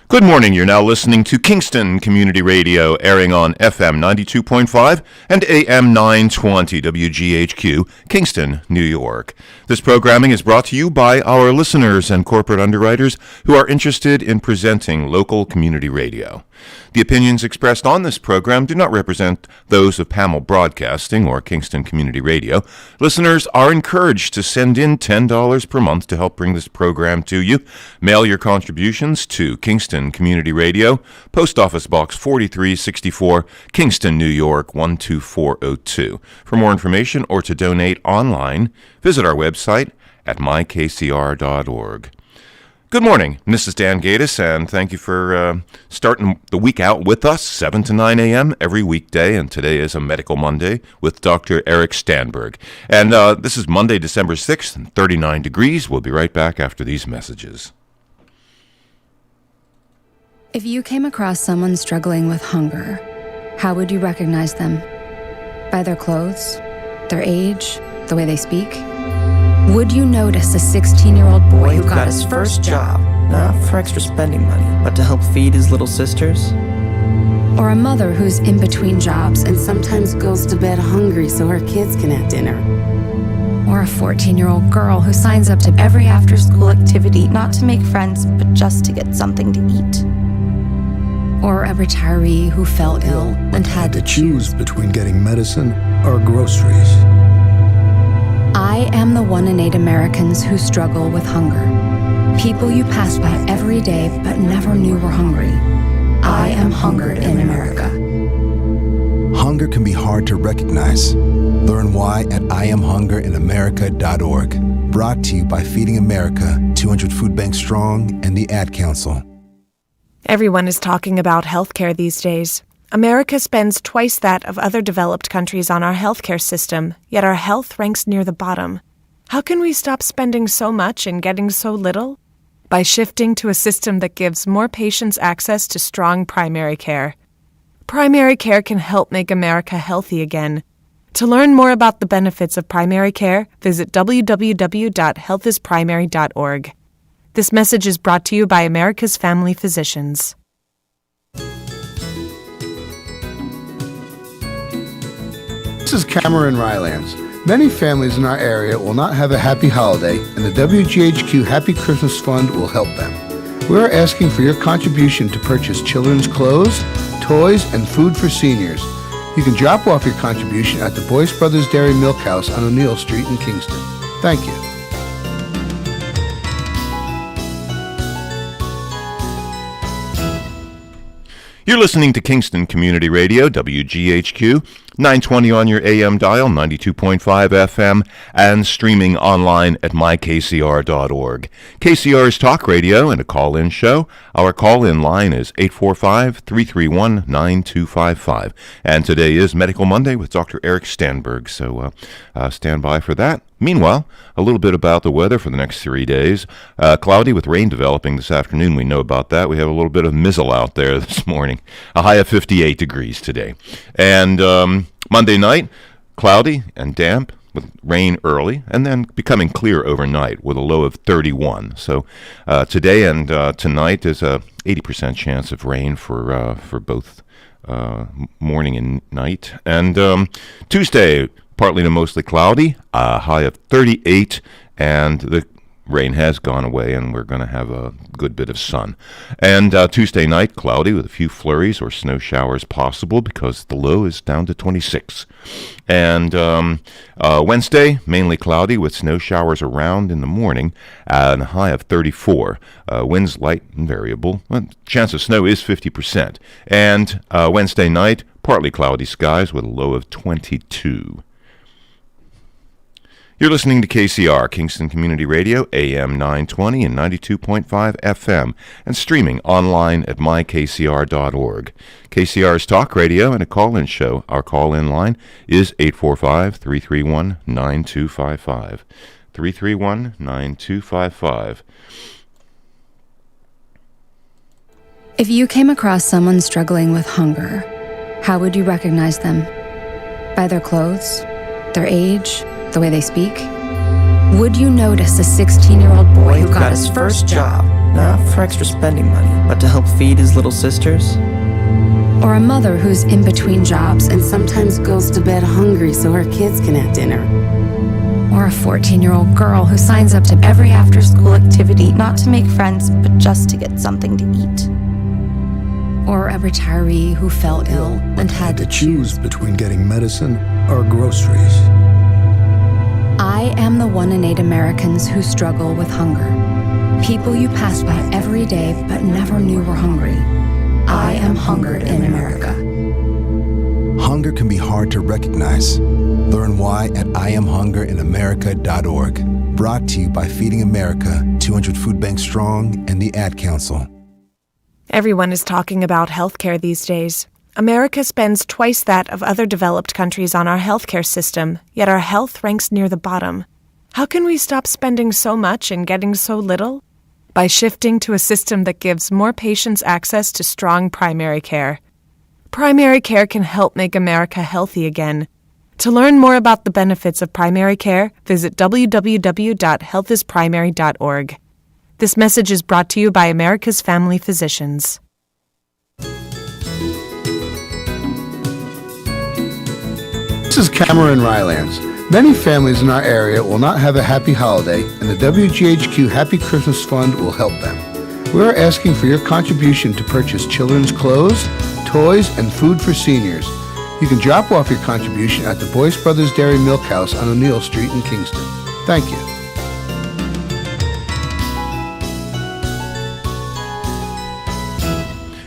Good morning. You're now listening to Kingston Community Radio, airing on FM 92.5 and AM 920 WGHQ, Kingston, New York. This programming is brought to you by our listeners and corporate underwriters who are interested in presenting local community radio. The opinions expressed on this program do not represent those of Pamel Broadcasting or Kingston Community Radio. Listeners are encouraged to send in $10 per month to help bring this program to you. Mail your contributions to Kingston Community Radio, Post Office Box 4364, Kingston, New York 12402. For more information or to donate online, visit our website at mykcr.org. Good morning. This is Dan Gaddis, and thank you for starting the week out with us, 7 to 9 a.m. every weekday, and today is a Medical Monday with Dr. Eric Stanberg. And this is Monday, December 6th, and 39 degrees. We'll be right back after these messages. If you came across someone struggling with hunger, how would you recognize them? By their clothes, their age, the way they speak? Would you notice a 16-year-old boy who got his first job, not for extra spending money, but to help feed his little sisters? or a mother who's in between jobs and sometimes goes to bed hungry so her kids can have dinner? Or a 14-year-old girl who signs up to every after-school activity not to make friends, but just to get something to eat? Or a retiree who fell ill and had to choose between getting medicine or groceries. I am the 1 in 8 Americans who struggle with hunger. People you pass by every day but never knew were hungry. I am hungered in America. Hunger can be hard to recognize. Learn why at IamHungerInAmerica.org. Brought to you by Feeding America, 200 Food Banks Strong, and the Ad Council. Everyone is talking about healthcare these days. America spends twice that of other developed countries on our healthcare system, yet our health ranks near the bottom. How can we stop spending so much and getting so little? By shifting to a system that gives more patients access to strong primary care. Primary care can help make America healthy again. To learn more about the benefits of primary care, visit www.healthisprimary.org. This message is brought to you by America's Family Physicians. This is Cameron Rylands. Many families in our area will not have a happy holiday, and the WGHQ Happy Christmas Fund will help them. We are asking for your contribution to purchase children's clothes, toys, and food for seniors. You can drop off your contribution at the Boyce Brothers Dairy Milk House on O'Neill Street in Kingston. Thank you. You're listening to Kingston Community Radio, WGHQ, 920 on your AM dial, 92.5 FM, and streaming online at mykcr.org. KCR's talk radio and a call-in show. Our call-in line is 845-331-9255. And today is Medical Monday with Dr. Eric Stanberg, so stand by for that. Meanwhile, a little bit about the weather for the next 3 days. Cloudy with rain developing this afternoon. We know about that. We have a little bit of mizzle out there this morning. A high of 58 degrees today. And Monday night, cloudy and damp with rain early and then becoming clear overnight with a low of 31. So today and tonight is a 80% chance of rain for both morning and night. And Tuesday, partly to mostly cloudy, a high of 38, and the rain has gone away, and we're going to have a good bit of sun. And Tuesday night, cloudy with a few flurries or snow showers possible because the low is down to 26. And Wednesday, mainly cloudy with snow showers around in the morning and a high of 34. Winds light and variable. Chance of snow is 50%. And Wednesday night, partly cloudy skies with a low of 22. You're listening to KCR, Kingston Community Radio, AM 920 and 92.5 FM, and streaming online at mykcr.org. KCR's talk radio and a call-in show. Our call-in line is 845-331-9255. 331-9255. If you came across someone struggling with hunger, how would you recognize them? By their clothes, their age, the way they speak? Would you notice a 16-year-old boy who got his first job, not for extra spending money, but to help feed his little sisters. Or a mother who's in between jobs, And sometimes goes to bed hungry so her kids can have dinner. or a 14-year-old girl who signs up to every after-school activity, Not to make friends, but just to get something to eat. or a retiree who fell ill and had to choose. between getting medicine or groceries. I am the 1 in 8 Americans who struggle with hunger. People you pass by every day but never knew were hungry. I am hungered in America. Hunger can be hard to recognize. Learn why at IamHungerInAmerica.org. Brought to you by Feeding America, 200 Food Banks Strong, and the Ad Council. Everyone is talking about healthcare these days. America spends twice that of other developed countries on our healthcare system, yet our health ranks near the bottom. How can we stop spending so much and getting so little? By shifting to a system that gives more patients access to strong primary care. Primary care can help make America healthy again. To learn more about the benefits of primary care, visit www.healthisprimary.org. This message is brought to you by America's Family Physicians. This is Cameron Rylands. Many families in our area will not have a happy holiday, and the WGHQ Happy Christmas Fund will help them. We are asking for your contribution to purchase children's clothes, toys, and food for seniors. You can drop off your contribution at the Boyce Brothers Dairy Milk House on O'Neill Street in Kingston. Thank you.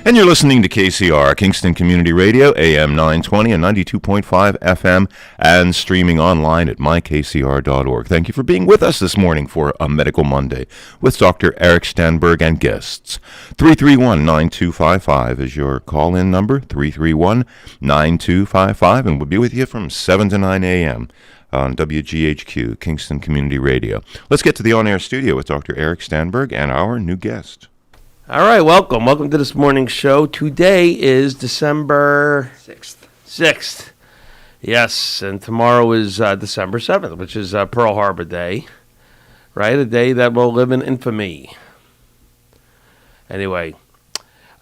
And you're listening to KCR, Kingston Community Radio, AM 920 and 92.5 FM, and streaming online at mykcr.org. Thank you for being with us this morning for a Medical Monday with Dr. Eric Stanberg and guests. 331-9255 is your call-in number, 331-9255, and we'll be with you from 7 to 9 a.m. on WGHQ, Kingston Community Radio. Let's get to the on-air studio with Dr. Eric Stanberg and our new guest. All right, welcome. Welcome to this morning's show. Today is December 6th. Yes, and tomorrow is December 7th, which is Pearl Harbor Day, right? A day that will live in infamy. Anyway,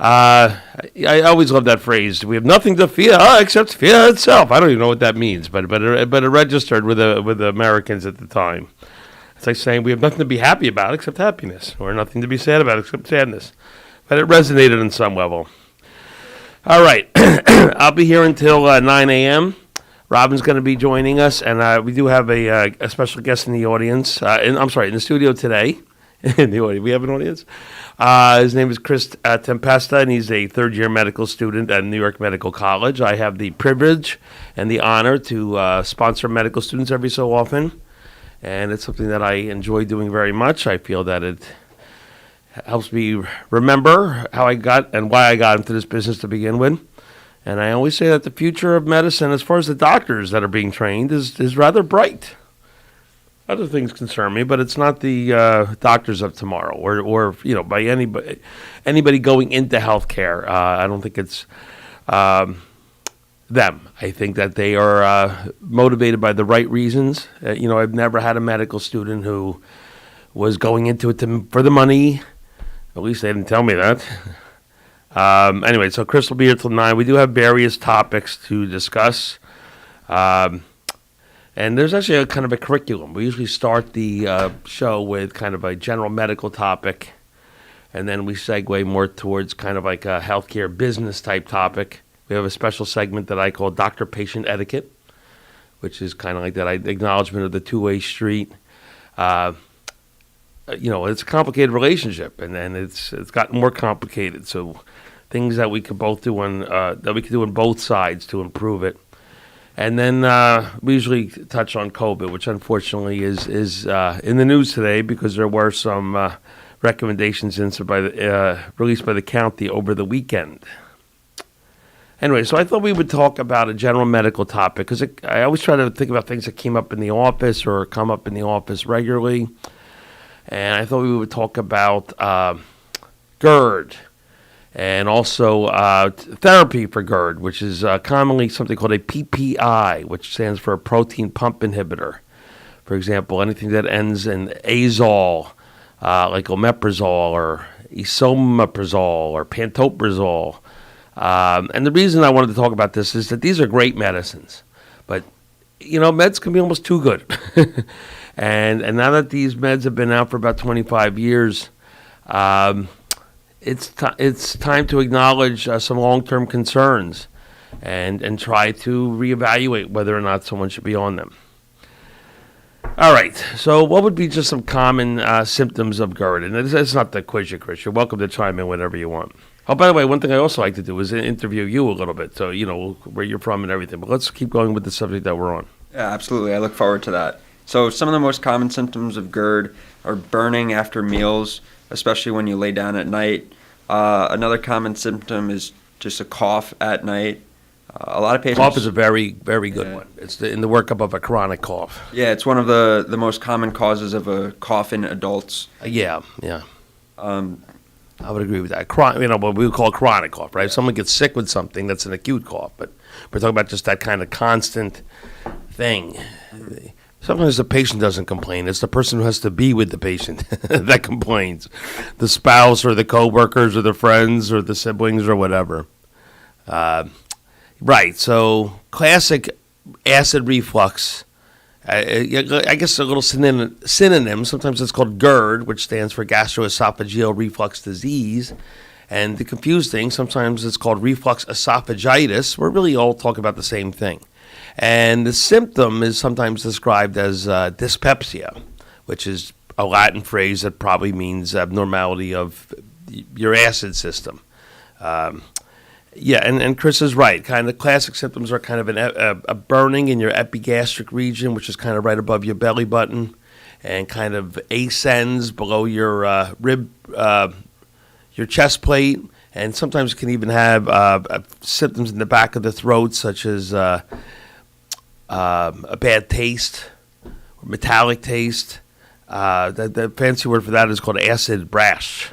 I always love that phrase. We have nothing to fear except fear itself. I don't even know what that means, but it registered with the Americans at the time. It's like saying we have nothing to be happy about except happiness, or nothing to be sad about except sadness. But it resonated on some level. All right. I'll be here until 9 a.m. Robin's going to be joining us, and we do have a special guest in the audience. In the studio today. In the audience. We have an audience. His name is Chris Tempesta, and he's a third-year medical student at New York Medical College. I have the privilege and the honor to sponsor medical students every so often. And it's something that I enjoy doing very much. I feel that it helps me remember how I got and why I got into this business to begin with. And I always say that the future of medicine, as far as the doctors that are being trained, is rather bright. Other things concern me, but it's not the doctors of tomorrow or by anybody going into healthcare. I don't think it's them. I think that they are motivated by the right reasons. I've never had a medical student who was going into it for the money. At least they didn't tell me that. Anyway, so Chris will be here till 9. We do have various topics to discuss. And there's actually a kind of a curriculum. We usually start the show with kind of a general medical topic, and then we segue more towards kind of like a healthcare business type topic. We have a special segment that I call Doctor-Patient Etiquette, which is kind of like that acknowledgement of the two-way street. It's a complicated relationship, and then it's gotten more complicated. So things that we could both do on both sides to improve it. And then we usually touch on COVID, which unfortunately is in the news today because there were some recommendations released by the county over the weekend. Anyway, so I thought we would talk about a general medical topic because I always try to think about things that came up in the office or come up in the office regularly. And I thought we would talk about Gerd and also therapy for Gerd, which is commonly something called a PPI, which stands for a protein pump inhibitor. For example, anything that ends in azole, like omeprazole or esomeprazole or pantoprazole. And the reason I wanted to talk about this is that these are great medicines, but meds can be almost too good. and now that these meds have been out for about 25 years, it's time to acknowledge some long-term concerns and try to reevaluate whether or not someone should be on them. All right, so what would be just some common symptoms of GERD? And it's not the quiz you, Chris. You're welcome to chime in whenever you want. Oh, by the way, one thing I also like to do is interview you a little bit, so where you're from and everything. But let's keep going with the subject that we're on. Yeah, absolutely. I look forward to that. So some of the most common symptoms of GERD are burning after meals, especially when you lay down at night. Another common symptom is just a cough at night. A lot of patients... Cough is a very, very good one. It's in the workup of a chronic cough. Yeah, it's one of the most common causes of a cough in adults. Yeah. I would agree with that. What we would call chronic cough, right? If someone gets sick with something, that's an acute cough. But we're talking about just that kind of constant thing. Sometimes the patient doesn't complain. It's the person who has to be with the patient that complains. The spouse or the coworkers or the friends or the siblings or whatever. Right, so classic acid reflux. I guess a little synonym. Sometimes it's called GERD, which stands for gastroesophageal reflux disease. And to confuse things, sometimes it's called reflux esophagitis. We're really all talking about the same thing. And the symptom is sometimes described as dyspepsia, which is a Latin phrase that probably means abnormality of your acid system. And Chris is right. Kind of classic symptoms are kind of a burning in your epigastric region, which is kind of right above your belly button, and kind of ascends below your rib, your chest plate, and sometimes it can even have symptoms in the back of the throat, such as a bad taste, or metallic taste. The fancy word for that is called acid brash.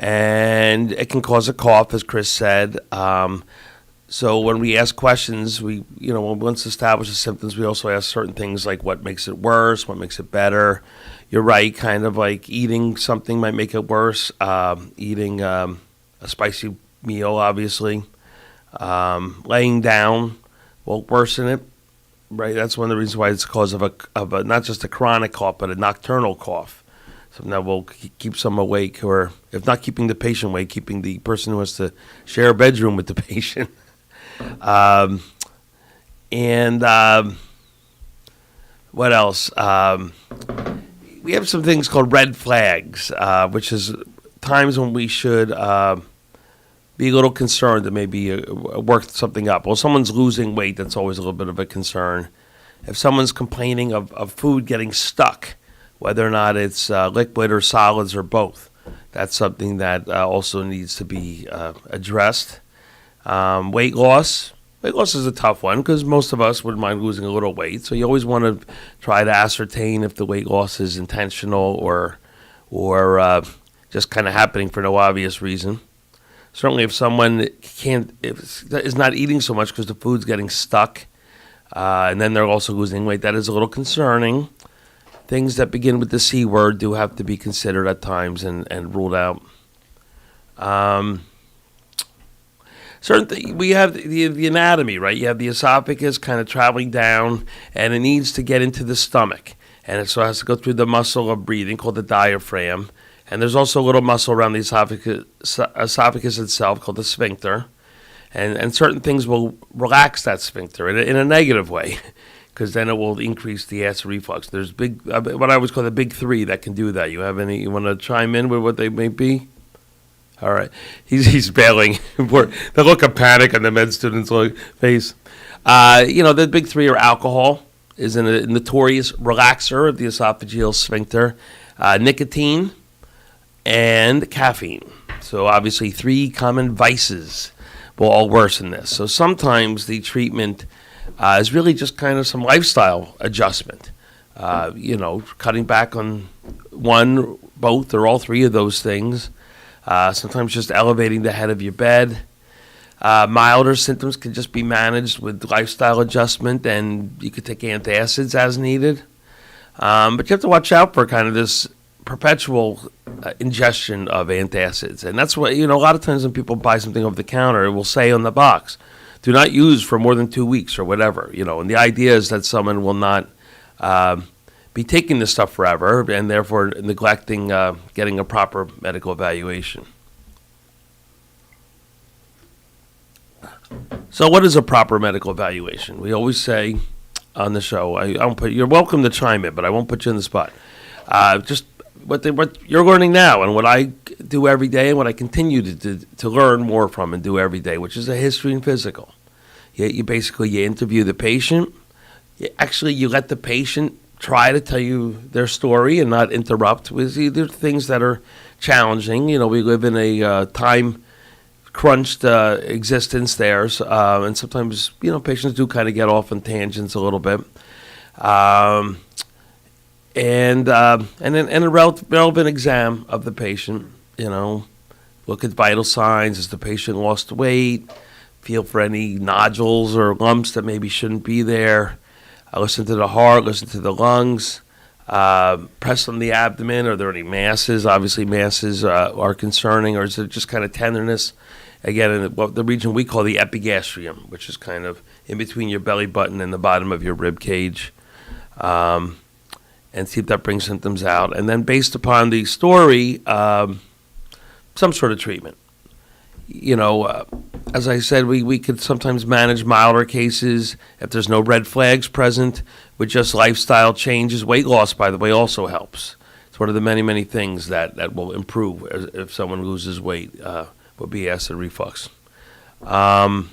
And it can cause a cough, as Chris said. So when we ask questions, once established the symptoms, we also ask certain things like what makes it worse, what makes it better. You're right, kind of like eating something might make it worse. Eating a spicy meal, obviously. Laying down will worsen it. Right, that's one of the reasons why it's the cause of a not just a chronic cough, but a nocturnal cough. Something that will keep some awake, or if not keeping the patient awake, keeping the person who has to share a bedroom with the patient. What else? We have some things called red flags, which is times when we should be a little concerned to maybe work something up. Well, someone's losing weight, that's always a little bit of a concern. If someone's complaining of food getting stuck, whether or not it's liquid or solids or both, that's something that also needs to be addressed. Weight loss. Weight loss is a tough one because most of us wouldn't mind losing a little weight. So you always want to try to ascertain if the weight loss is intentional or just kind of happening for no obvious reason. Certainly if someone is not eating so much because the food's getting stuck, and then they're also losing weight, that is a little concerning. Things that begin with the C word do have to be considered at times and ruled out. We have the anatomy, right? You have the esophagus kind of traveling down, and it needs to get into the stomach. And it so has to go through the muscle of breathing called the diaphragm. And there's also a little muscle around the esophagus itself called the sphincter. And certain things will relax that sphincter in a negative way, because then it will increase the acid reflux. There's what I always call the big three that can do that. You want to chime in with what they may be? All right. He's bailing. The look of panic on the med student's face. The big three are alcohol, is a notorious relaxer of the esophageal sphincter, nicotine, and caffeine. So obviously 3 common vices will all worsen this. So sometimes the treatment is really just kind of some lifestyle adjustment. Cutting back on one, both, or all 3 of those things. Sometimes just elevating the head of your bed. Milder symptoms can just be managed with lifestyle adjustment, and you could take antacids as needed. But you have to watch out for kind of this perpetual ingestion of antacids. And that's what, a lot of times when people buy something over the counter, it will say on the box, do not use for more than 2 weeks or whatever, and the idea is that someone will not be taking this stuff forever and therefore neglecting getting a proper medical evaluation. So what is a proper medical evaluation? We always say on the show, you're welcome to chime in, but I won't put you in the spot. Just what you're learning now and what I do every day and what I continue to learn more from and do every day, which is a history and physical. You basically interview the patient. You let the patient try to tell you their story and not interrupt with either things that are challenging. We live in a time-crunched existence there, and sometimes patients do kind of get off on tangents a little bit. And then a relevant exam of the patient. Look at vital signs. Has the patient lost weight? Feel for any nodules or lumps that maybe shouldn't be there. Listen to the heart, listen to the lungs, press on the abdomen. Are there any masses? Obviously, masses are concerning, or is it just kind of tenderness? Again, in the region we call the epigastrium, which is kind of in between your belly button and the bottom of your rib cage, and see if that brings symptoms out. And then based upon the story, some sort of treatment. As I said, we could sometimes manage milder cases if there's no red flags present with just lifestyle changes. Weight loss, by the way, also helps. It's one of the many, many things that will improve if someone loses weight, will be acid reflux. And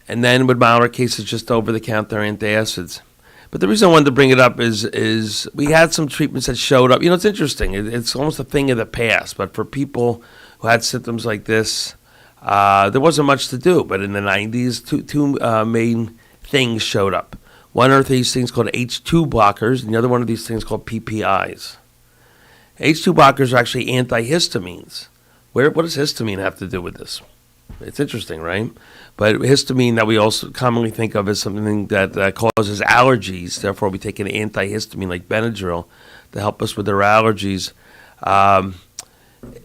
then with milder cases, just over-the-counter antacids. But the reason I wanted to bring it up is we had some treatments that showed up. It's interesting. It's almost a thing of the past, but for people who had symptoms like this, there wasn't much to do. But in the 90s, two main things showed up. One are these things called H2 blockers, and the other one of these things called PPIs. H2 blockers are actually antihistamines. What does histamine have to do with this? It's interesting, right? But histamine that we also commonly think of as something that causes allergies, therefore we take an antihistamine like Benadryl to help us with our allergies,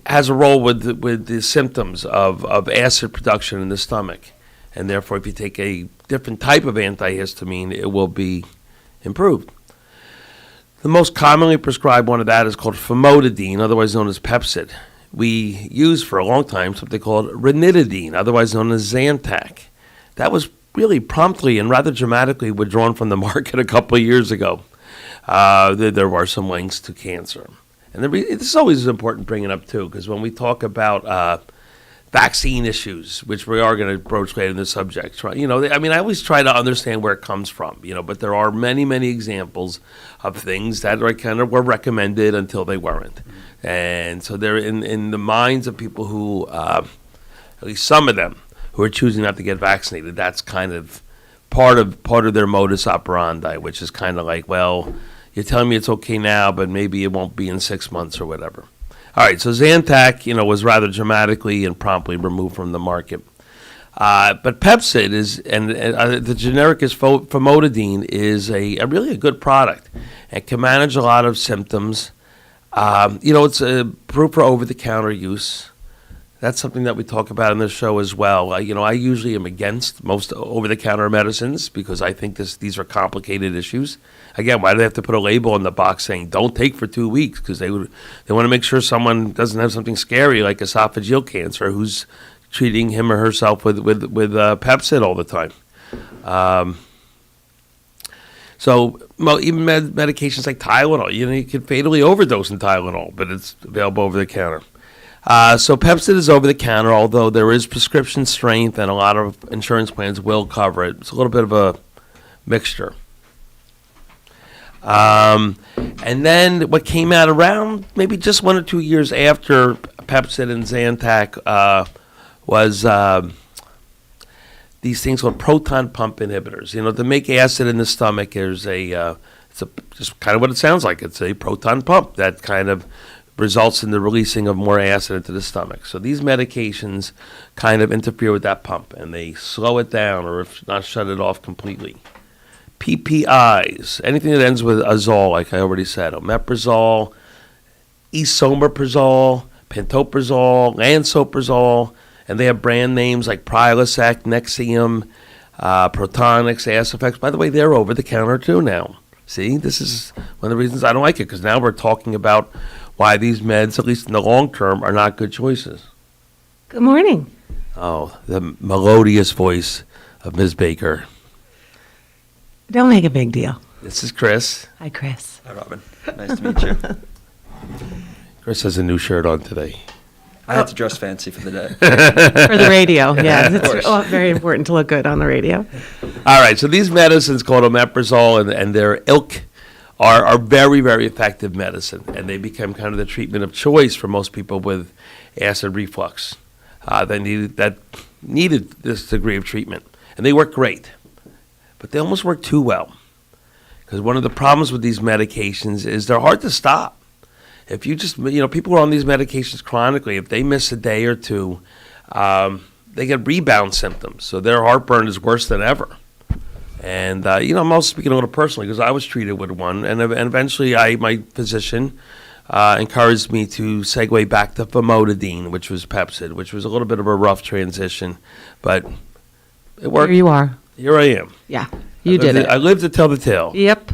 has a role with the symptoms of acid production in the stomach. And therefore, if you take a different type of antihistamine, it will be improved. The most commonly prescribed one of that is called famotidine, otherwise known as Pepcid. We used for a long time something called ranitidine, otherwise known as Zantac. That was really promptly and rather dramatically withdrawn from the market a couple of years ago. There were some links to cancer. And this is always important bringing up, too, because when we talk about vaccine issues, which we are going to broach later in the subject, I always try to understand where it comes from, but there are many, many examples of things that were recommended until they weren't. And so they're in the minds of people who, at least some of them, who are choosing not to get vaccinated. That's kind of part of their modus operandi, which is kind of like, well, you're telling me it's okay now, but maybe it won't be in 6 months or whatever. All right, so Zantac, was rather dramatically and promptly removed from the market. But Pepcid is, and the generic is famotidine, is a really good product. It can manage a lot of symptoms. It's approved for over-the-counter use. That's something that we talk about in this show as well. I usually am against most over-the-counter medicines because I think these are complicated issues. Again, why do they have to put a label on the box saying don't take for 2 weeks? Because they want to make sure someone doesn't have something scary like esophageal cancer who's treating him or herself with Pepcid all the time. So even medications like Tylenol, you can fatally overdose in Tylenol, but it's available over the counter. So Pepcid is over the counter, although there is prescription strength and a lot of insurance plans will cover it. It's a little bit of a mixture. And then what came out around maybe just 1 or 2 years after Pepcid and Zantac was these things called proton pump inhibitors. To make acid in the stomach, there's it's just kind of what it sounds like. It's a proton pump that kind of results in the releasing of more acid into the stomach. So these medications kind of interfere with that pump, and they slow it down or if not shut it off completely. PPIs, anything that ends with azole, like I already said, omeprazole, esomeprazole, pantoprazole, lansoprazole, and they have brand names like Prilosec, Nexium, Proton, Esophagus. By the way, they're over the counter too now. See, this is one of the reasons I don't like it, because now we're talking about why these meds, at least in the long term, are not good choices. Good morning. Oh, the melodious voice of Ms. Baker. Don't make a big deal. This is Chris. Hi, Chris. Hi, Robin. Nice to meet you. Chris has a new shirt on today. I had to dress fancy for the day. For the radio, yeah. Of course. It's very important to look good on the radio. All right, so these medicines called omeprazole and their ilk are very, very effective medicine, and they become kind of the treatment of choice for most people with acid reflux that needed this degree of treatment. And they work great, but they almost work too well, because one of the problems with these medications is they're hard to stop. If you just, people who are on these medications chronically, if they miss a day or two, they get rebound symptoms. So their heartburn is worse than ever. And, I'm also speaking a little personally, because I was treated with one. And eventually my physician encouraged me to segue back to famotidine, which was Pepcid, which was a little bit of a rough transition. But it worked. Here you are. Here I am. Yeah, you did it. I lived to tell the tale. Yep.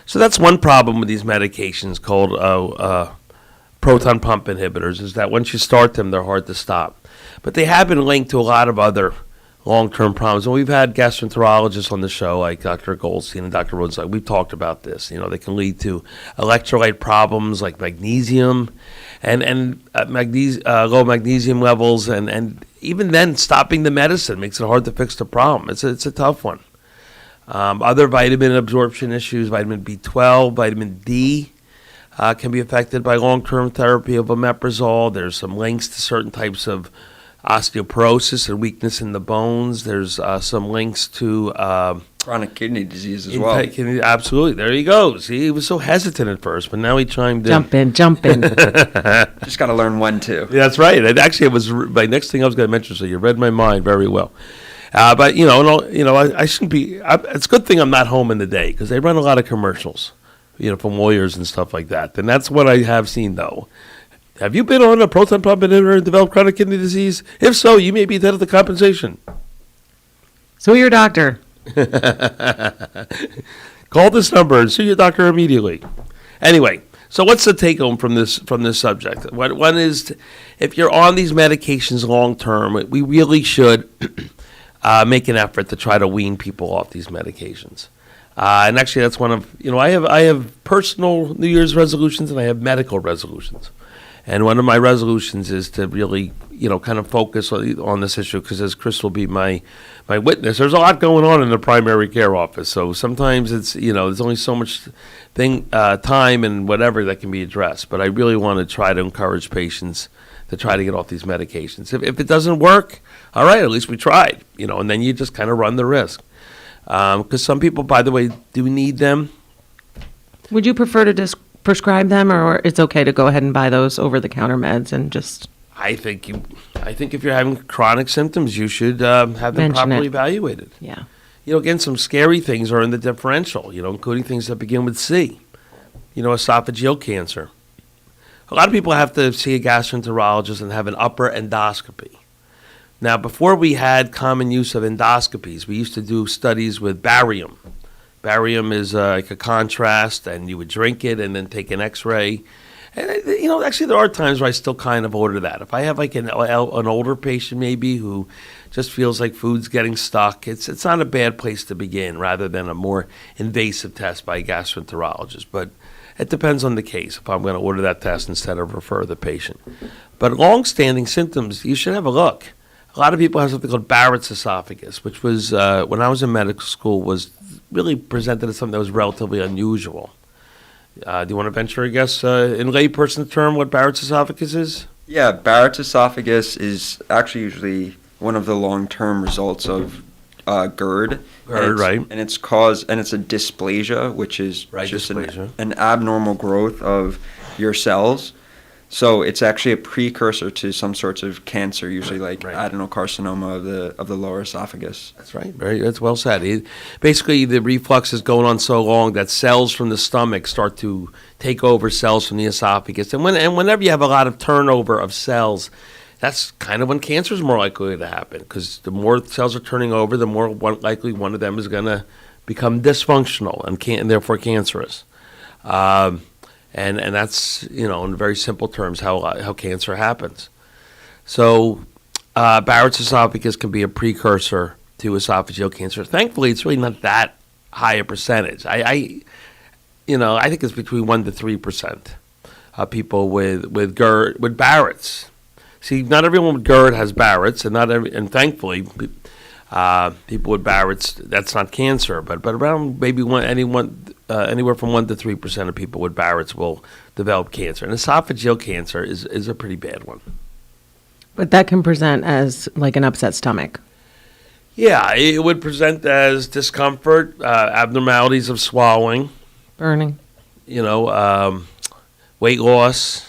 So that's one problem with these medications called proton pump inhibitors, is that once you start them, they're hard to stop. But they have been linked to a lot of other long-term problems. And we've had gastroenterologists on the show, like Dr. Goldstein and Dr. Rhodes. We've talked about this. They can lead to electrolyte problems like magnesium and low magnesium levels. And even then, stopping the medicine makes it hard to fix the problem. It's a tough one. Other vitamin absorption issues, vitamin B12, vitamin D can be affected by long-term therapy of omeprazole. There's some links to certain types of osteoporosis and weakness in the bones. There's some links to chronic kidney disease as well. Absolutely. There you go. See, he was so hesitant at first, but now he chimed in. Jump in. Just got to learn when to. Yeah, that's right. And actually, it was my next thing I was going to mention, so you read my mind very well. But I shouldn't be. It's a good thing I'm not home in the day, because they run a lot of commercials, from lawyers and stuff like that. And that's what I have seen, though. Have you been on a proton pump inhibitor and developed chronic kidney disease? If so, you may be entitled to compensation. So your doctor. Call this number and see your doctor immediately. Anyway, so what's the take home from this subject? One is, if you're on these medications long term, we really should make an effort to try to wean people off these medications. And actually, that's one of, I have personal New Year's resolutions and I have medical resolutions. And one of my resolutions is to really, kind of focus on this issue, because as Chris will be my witness, there's a lot going on in the primary care office. So sometimes it's, there's only so much time and whatever that can be addressed. But I really want to try to encourage patients to try to get off these medications. If it doesn't work, all right, at least we tried, and then you just kind of run the risk. Because some people, by the way, do need them. Would you prefer to prescribe them, or it's okay to go ahead and buy those over-the-counter meds and just... I think if you're having chronic symptoms, you should have them properly evaluated. Yeah. Again, some scary things are in the differential, including things that begin with C. Esophageal cancer. A lot of people have to see a gastroenterologist and have an upper endoscopy. Now, before we had common use of endoscopies, we used to do studies with barium. Barium is like a contrast, and you would drink it and then take an X-ray. And, actually there are times where I still kind of order that. If I have like an older patient maybe who just feels like food's getting stuck, it's not a bad place to begin, rather than a more invasive test by a gastroenterologist. But it depends on the case if I'm going to order that test instead of refer the patient. But long-standing symptoms, you should have a look. A lot of people have something called Barrett's esophagus, which was, when I was in medical school, was really presented as something that was relatively unusual. Do you want to venture a guess, in layperson term, what Barrett's esophagus is? Yeah, Barrett's esophagus is actually usually one of the long-term results of GERD. Right. And it's a dysplasia, which is just an abnormal growth of your cells. So it's actually a precursor to some sorts of cancer, usually like adenocarcinoma of the lower esophagus. That's right. That's well said. Basically, the reflux is going on so long that cells from the stomach start to take over cells from the esophagus. And whenever you have a lot of turnover of cells, that's kind of when cancer is more likely to happen, because the more cells are turning over, the more likely one of them is going to become dysfunctional and therefore cancerous. And that's, in very simple terms, how cancer happens. So Barrett's esophagus can be a precursor to esophageal cancer. Thankfully, it's really not that high a percentage. I think it's between 1% to 3% of people with Gerd, with Barrett's. See, not everyone with Gerd has Barrett's, and thankfully, people with Barrett's, that's not cancer, but around maybe anywhere from 1% to 3% of people with Barrett's will develop cancer. And esophageal cancer is a pretty bad one. But that can present as like an upset stomach. Yeah, it would present as discomfort, abnormalities of swallowing, burning, weight loss.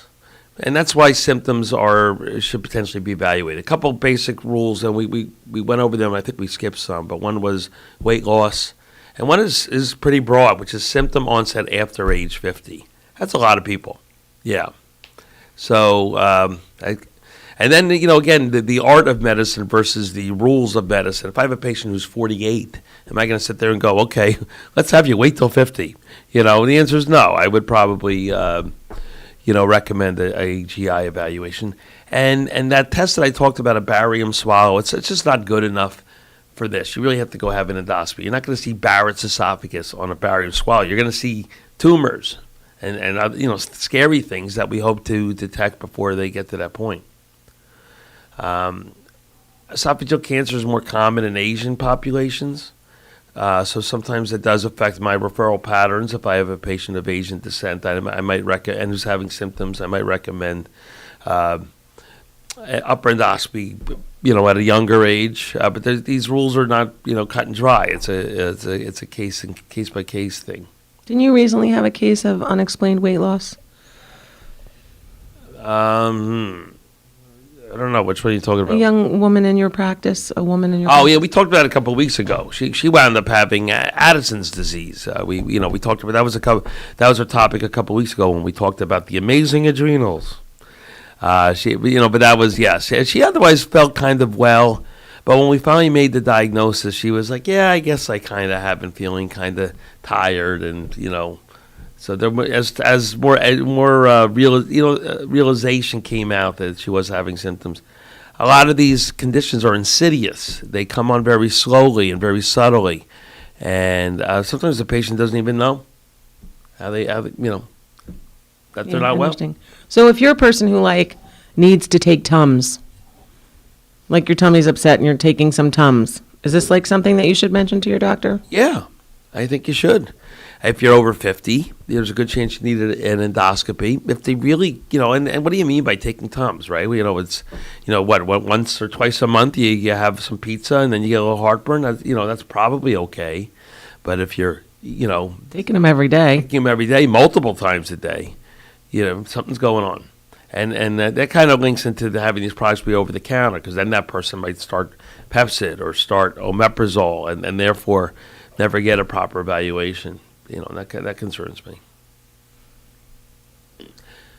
And that's why symptoms should potentially be evaluated. A couple basic rules, and we went over them. I think we skipped some, but one was weight loss, and one is pretty broad, which is symptom onset after age 50. That's a lot of people. Yeah. So, and then again, the art of medicine versus the rules of medicine. If I have a patient who's 48, am I going to sit there and go, okay, let's have you wait till 50? The answer is no. I would probably recommend a GI evaluation. And that test that I talked about, a barium swallow, it's just not good enough for this. You really have to go have an endoscopy. You're not going to see Barrett's esophagus on a barium swallow. You're going to see tumors and scary things that we hope to detect before they get to that point. Esophageal cancer is more common in Asian populations. So sometimes it does affect my referral patterns. If I have a patient of Asian descent, I might recommend, and who's having symptoms, I might recommend upper endoscopy, at a younger age. But these rules are not, cut and dry. It's a case by case thing. Didn't you recently have a case of unexplained weight loss? I don't know. Which one are you talking about? A young woman in your practice, Oh, yeah, we talked about it a couple of weeks ago. She wound up having Addison's disease. We talked about that was a topic a couple of weeks ago when we talked about the amazing adrenals. But that was, yes. She otherwise felt kind of well, but when we finally made the diagnosis, she was like, yeah, I guess I kind of have been feeling kind of tired, and so there, as more realization came out that she was having symptoms. A lot of these conditions are insidious. They come on very slowly and very subtly, and sometimes the patient doesn't even know how they that they're not well. So if you're a person who needs to take Tums, like your tummy's upset and you're taking some Tums, is this something that you should mention to your doctor? Yeah, I think you should. If you're over 50, there's a good chance you need an endoscopy. If they really, and what do you mean by taking Tums, right? It's, what, once or twice a month you have some pizza and then you get a little heartburn. That's probably okay. But if you're, taking them every day, multiple times a day, something's going on. And that kind of links into having these products be over the counter, because then that person might start Pepsid or start omeprazole and therefore never get a proper evaluation. That concerns me.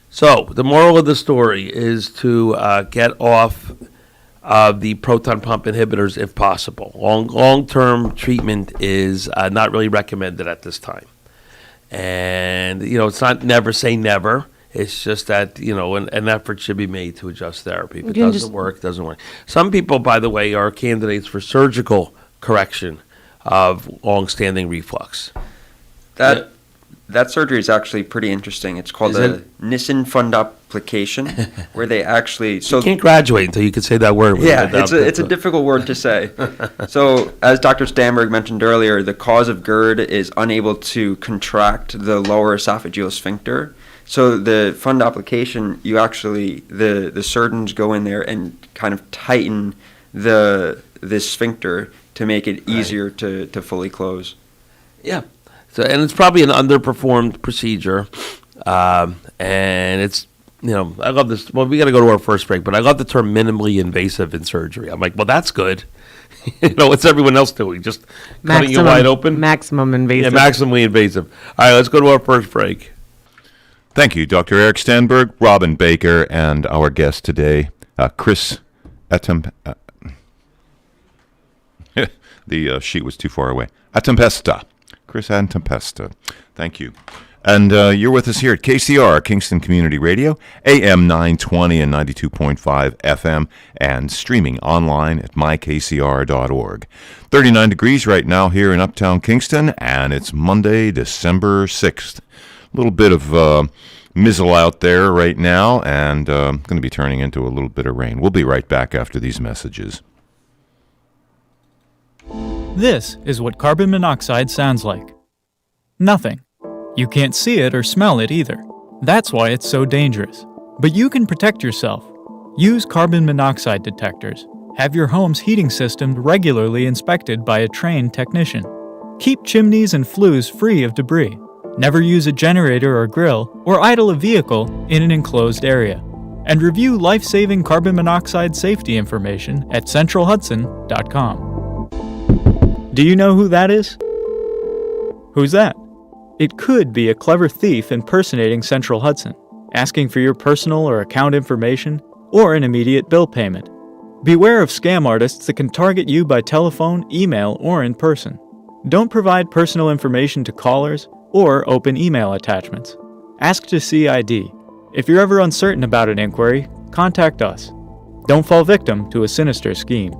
So the moral of the story is to get off the proton pump inhibitors if possible. Long-term treatment is not really recommended at this time. And, it's not never say never. It's just that, an effort should be made to adjust therapy. If it doesn't work, it doesn't work. Some people, by the way, are candidates for surgical correction of long-standing reflux. That surgery is actually pretty interesting. It's called a Nissen fundoplication, where they actually... You can't graduate until you can say that word. Yeah, it's a difficult word to say. So, as Dr. Stanberg mentioned earlier, the cause of Gerd is unable to contract the lower esophageal sphincter. So the fundoplication, the surgeons go in there and kind of tighten this sphincter to make it easier to fully close. Yeah. So, and it's probably an underperformed procedure, and it's I love this. Well, we got to go to our first break, but I love the term minimally invasive in surgery. I'm like, well, that's good. What's everyone else doing? Just cutting you wide open? Maximum invasive. Yeah, maximally invasive. All right, let's go to our first break. Thank you, Dr. Eric Stanberg, Robin Baker, and our guest today, Chris the sheet was too far away. Atempesta. Chris Atempesta. Thank you. And you're with us here at KCR, Kingston Community Radio, AM 920 and 92.5 FM, and streaming online at mykcr.org. 39 degrees right now here in Uptown Kingston, and it's Monday, December 6th. A little bit of mizzle out there right now, and going to be turning into a little bit of rain. We'll be right back after these messages. This is what carbon monoxide sounds like. Nothing. You can't see it or smell it either. That's why it's so dangerous. But you can protect yourself. Use carbon monoxide detectors. Have your home's heating system regularly inspected by a trained technician. Keep chimneys and flues free of debris. Never use a generator or grill or idle a vehicle in an enclosed area. And review life-saving carbon monoxide safety information at centralhudson.com. Do you know who that is? Who's that? It could be a clever thief impersonating Central Hudson, asking for your personal or account information or an immediate bill payment. Beware of scam artists that can target you by telephone, email, or in person. Don't provide personal information to callers or open email attachments. Ask to see ID. If you're ever uncertain about an inquiry, contact us. Don't fall victim to a sinister scheme.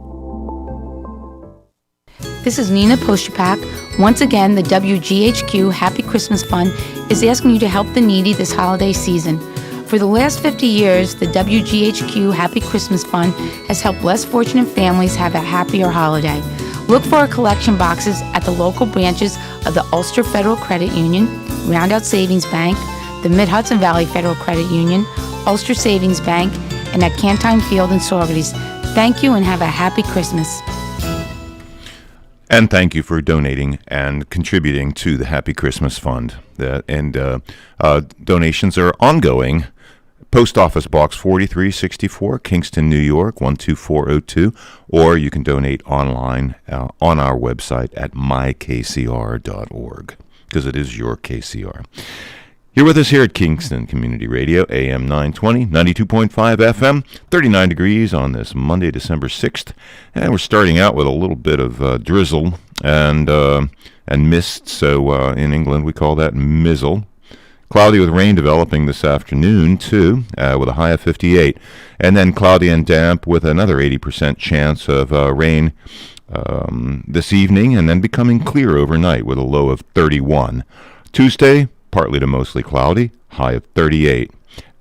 This is Nina Poshupak. Once again, the WGHQ Happy Christmas Fund is asking you to help the needy this holiday season. For the last 50 years, the WGHQ Happy Christmas Fund has helped less fortunate families have a happier holiday. Look for our collection boxes at the local branches of the Ulster Federal Credit Union, Roundout Savings Bank, the Mid-Hudson Valley Federal Credit Union, Ulster Savings Bank, and at Cantine Field and Saugerties. Thank you and have a happy Christmas. And thank you for donating and contributing to the Happy Christmas Fund. Donations are ongoing. Post Office Box 4364, Kingston, New York, 12402, or you can donate online on our website at mykcr.org, because it is your KCR. You're with us here at Kingston Community Radio, AM 920, 92.5 FM, 39 degrees on this Monday, December 6th. And we're starting out with a little bit of drizzle and mist. So in England, we call that mizzle. Cloudy with rain developing this afternoon, too, with a high of 58. And then cloudy and damp with another 80% chance of rain this evening, and then becoming clear overnight with a low of 31. Tuesday, partly to mostly cloudy, high of 38.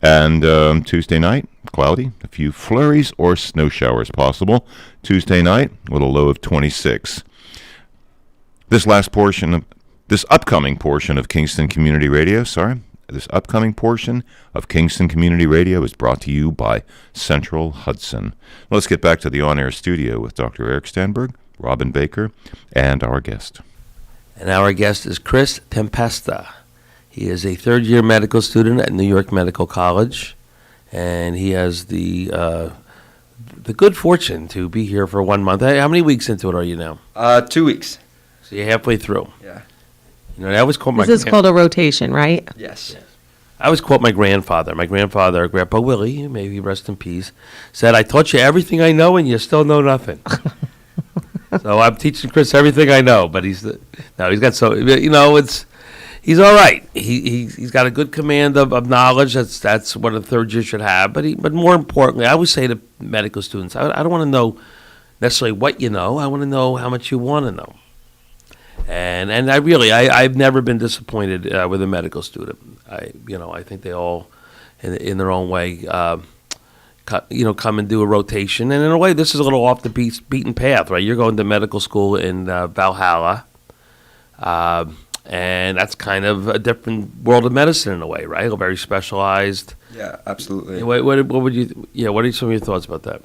And Tuesday night, cloudy, a few flurries or snow showers possible. Tuesday night with a low of 26. This upcoming portion of Kingston Community Radio is brought to you by Central Hudson. Let's get back to the on-air studio with Dr. Eric Stanberg, Robin Baker, and our guest. And our guest is Chris Tempesta. He is a third-year medical student at New York Medical College, and he has the good fortune to be here for 1 month. How many weeks into it are you now? 2 weeks. So you're halfway through. Yeah. I always quote This is called a rotation, right? Yes. I always quote my grandfather. My grandfather, Grandpa Willie, may he rest in peace, said, "I taught you everything I know, and you still know nothing." So I'm teaching Chris everything I know, but he's all right. He's got a good command of knowledge. That's what a third year should have. But more importantly, I always say to medical students, I don't want to know necessarily what you know. I want to know how much you want to know. And I've never been disappointed with a medical student. I think they all, in their own way, come and do a rotation. And in a way, this is a little off the beaten path, right? You're going to medical school in Valhalla, and that's kind of a different world of medicine in a way, right? Very specialized. Yeah, absolutely. What would you? Yeah, what are some of your thoughts about that?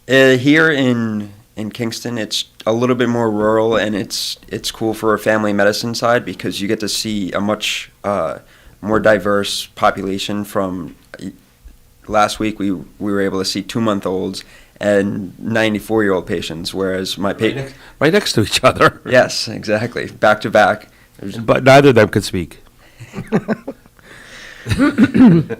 Here in Kingston, it's a little bit more rural, and it's cool for a family medicine side because you get to see a much more diverse population. From last week, we were able to see 2-month-olds and 94-year-old patients, whereas my right next to each other. Yes, exactly, back to back. But neither of them could speak.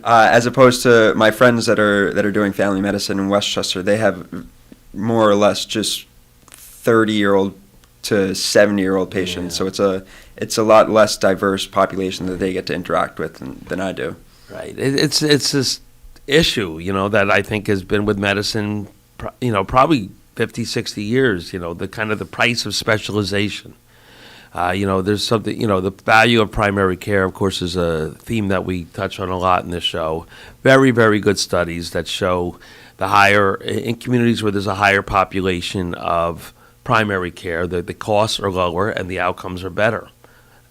As opposed to my friends that are doing family medicine in Westchester, they have more or less just 30-year-old to 70-year-old patients. So it's a lot less diverse population that they get to interact with than I do. Right. It's this issue, that I think has been with medicine, probably 50, 60 years. The kind of the price of specialization. There's something, the value of primary care, of course, is a theme that we touch on a lot in this show. Very, very good studies that show in communities where there's a higher population of primary care, the costs are lower and the outcomes are better.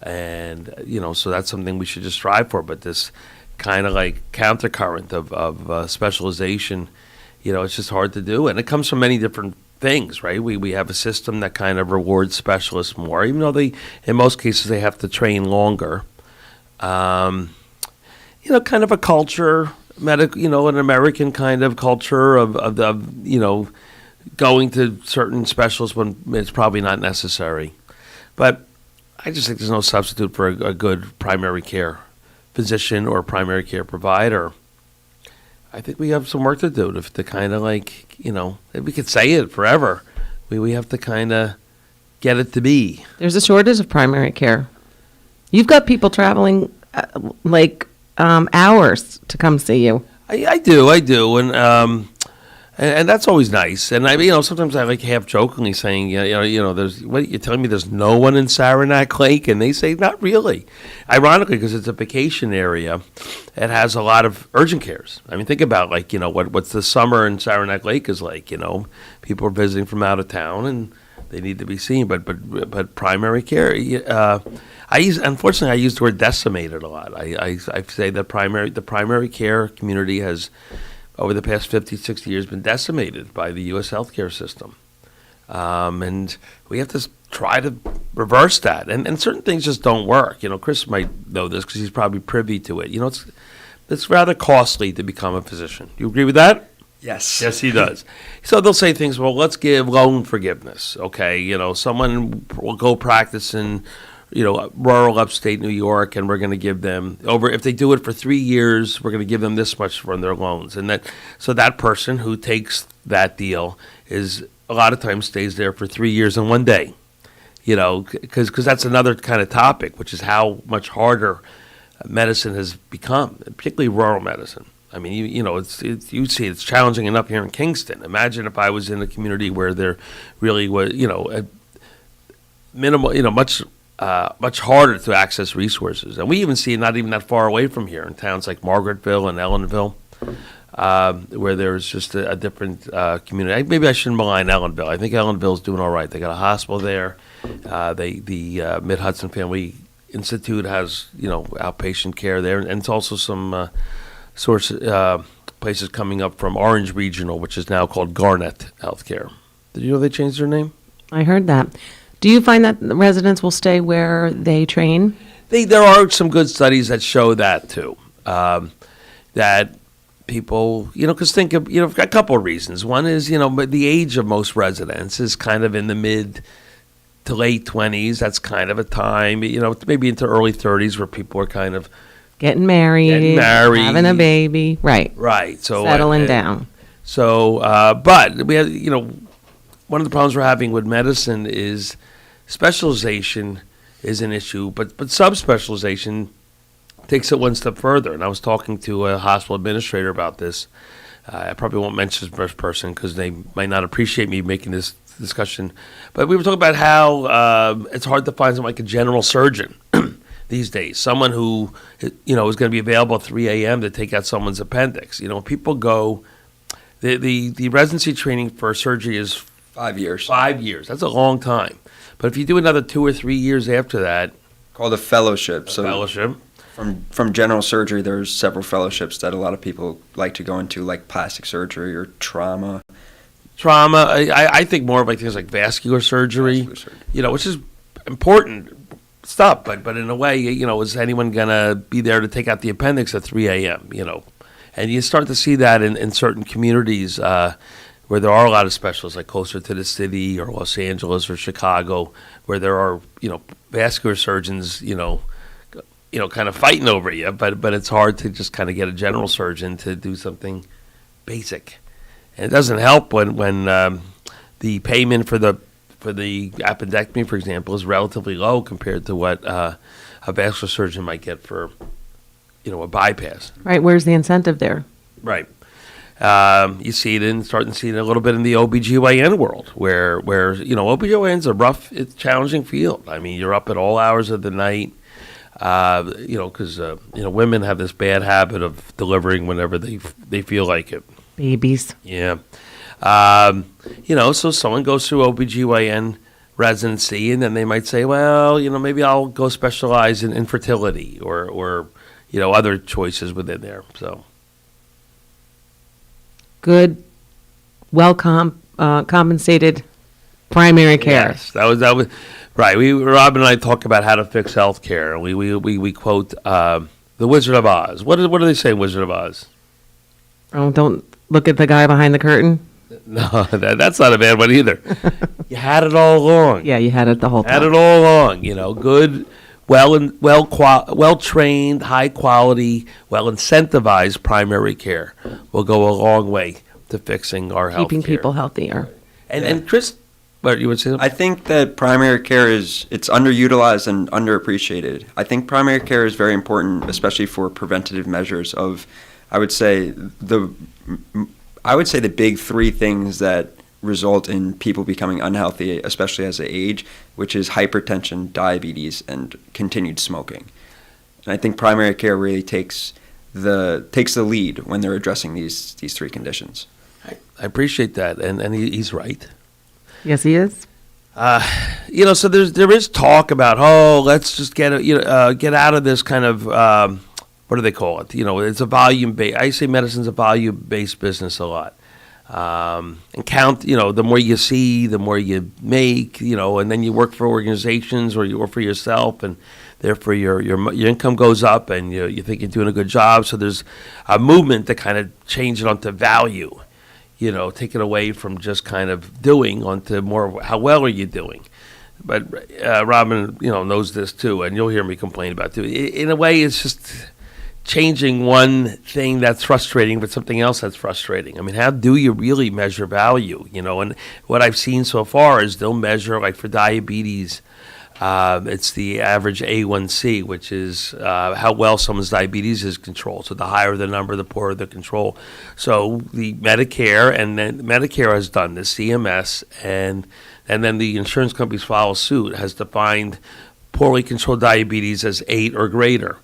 And, so that's something we should just strive for. But this kind of like countercurrent of specialization, it's just hard to do. And it comes from many different things, right? We have a system that kind of rewards specialists more, even though in most cases they have to train longer. Kind of a culture, an American kind of culture of going to certain specialists when it's probably not necessary. But I just think there's no substitute for a good primary care physician or primary care provider. I think we have some work to do to kind of we could say it forever. We have to kind of get it to be. There's a shortage of primary care. You've got people traveling hours to come see you. I do, and that's always nice. And sometimes I half jokingly saying, there's what you're telling me. There's no one in Saranac Lake, and they say not really. Ironically, because it's a vacation area, it has a lot of urgent cares. I mean, think about what's the summer in Saranac Lake is like. People are visiting from out of town and they need to be seen. But primary care, unfortunately, I use the word decimated a lot. I say that the primary care community has, over the past 50, 60 years, been decimated by the U.S. healthcare system. And we have to try to reverse that. And certain things just don't work. Chris might know this because he's probably privy to it. It's rather costly to become a physician. You agree with that? Yes. Yes, he does. So they'll say things, well, let's give loan forgiveness, okay? Someone will go practice in rural upstate New York, and we're going to give them if they do it for 3 years, we're going to give them this much from their loans. And that person who takes that deal is a lot of times stays there for 3 years and 1 day, because that's another kind of topic, which is how much harder medicine has become, particularly rural medicine. I mean, you see it's challenging enough here in Kingston. Imagine if I was in a community where there really was, a minimal, much harder to access resources. And we even see it not even that far away from here in towns like Margaretville and Ellenville, where there's just a different community. Maybe I shouldn't malign Ellenville. I think Ellenville's doing all right. They got a hospital there. The Mid-Hudson Family Institute has, outpatient care there. And it's also some places coming up from Orange Regional, which is now called Garnet Healthcare. Did you know they changed their name? I heard that. Do you find that the residents will stay where they train? There are some good studies that show that too. That people, because think of, a couple of reasons. One is, but the age of most residents is kind of in the mid to late 20s. That's kind of a time, maybe into early 30s where people are kind of getting married, having a baby, right? Right. So settling down. So, but we have, one of the problems we're having with medicine is specialization is an issue, but subspecialization takes it one step further. And I was talking to a hospital administrator about this. I probably won't mention this first person because they might not appreciate me making this discussion. But we were talking about how it's hard to find someone like a general surgeon these days, someone who is going to be available at 3 a.m. to take out someone's appendix. People go, the residency training for surgery is 5 years. 5 years. That's a long time. But if you do another 2 or 3 years after that, called a fellowship. Fellowship. From general surgery, there's several fellowships that a lot of people like to go into, like plastic surgery or trauma. I think more of things like vascular surgery, which is important. stuff. But in a way, you know, is anyone going to be there to take out the appendix at 3 a.m., you know? And you start to see that in certain communities where there are a lot of specialists, like closer to the city or Los Angeles or Chicago, where there are, you know, vascular surgeons, you know, kind of fighting over you. But it's hard to just kind of get a general surgeon to do something basic. And it doesn't help when the payment for the appendectomy, for example, is relatively low compared to what a vascular surgeon might get for, you know, a bypass. Right. Where's the incentive there? Right. You see it starting to see it a little bit in the OBGYN world, where you know, OBGYN's a rough, it's challenging field. I mean, you're up at all hours of the night, you know, because you know, women have this bad habit of delivering whenever they feel like it. Babies. Yeah. You know, so someone goes through OBGYN residency, and then they might say, well, you know, maybe I'll go specialize in infertility or you know, other choices within there. So good, well compensated primary care. Yes, that was right. Rob and I talk about how to fix healthcare. We quote the Wizard of Oz. What do they say, Wizard of Oz? Oh, don't look at the guy behind the curtain. No, that's not a bad one either. You had it all along. Yeah, you had it the whole time. Had it all along. You know, good, well trained, high quality, well incentivized primary care will go a long way to fixing our health. Keeping people healthier. And Chris, what you would say? I think that primary care it's underutilized and underappreciated. I think primary care is very important, especially for preventative measures of, I would say the big three things that result in people becoming unhealthy, especially as they age, which is hypertension, diabetes, and continued smoking. And I think primary care really takes the lead when they're addressing these three conditions. I appreciate that, and he's right. Yes, he is. You know, so there is talk about, let's just get out of this kind of what do they call it? You know, it's a volume-based. I say medicine's a volume-based business a lot. And count, you know, the more you see, the more you make, you know, and then you work for organizations or you work for yourself, and therefore your income goes up, and you think you're doing a good job. So there's a movement to kind of change it onto value, you know, take it away from just kind of doing onto more of how well are you doing. But Robin, you know, knows this too, and you'll hear me complain about it too. In a way, it's just changing one thing that's frustrating with something else that's frustrating. I mean, how do you really measure value? You know, and what I've seen so far is they'll measure, like for diabetes, it's the average A1C, which is how well someone's diabetes is controlled. So the higher the number, the poorer the control. So the Medicare, and then Medicare has done this, CMS, and then the insurance companies follow suit, has defined poorly controlled diabetes as 8 or greater.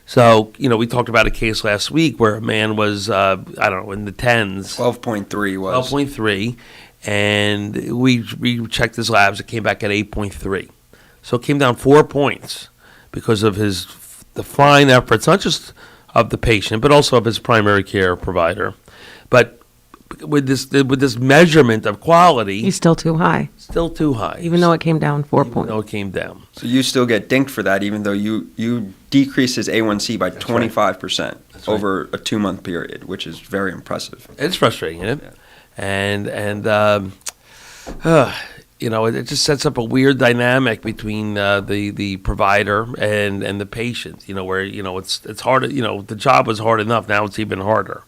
So, you know, we talked about a case last week where a man was, I don't know, in the 10s. 12.3 was. 12.3. And we checked his labs. It came back at 8.3. So it came down 4 points because of the fine efforts, not just of the patient, but also of his primary care provider. But with this measurement of quality, he's still too high. Still too high. Even though it came down 4 points. Even though it came down. So you still get dinked for that, even though you decrease his A1C by 25% over a 2-month period, which is very impressive. It's frustrating, isn't it? Yeah. And you know, it just sets up a weird dynamic between the provider and the patient. You know, where, you know, it's hard. You know, the job was hard enough. Now it's even harder.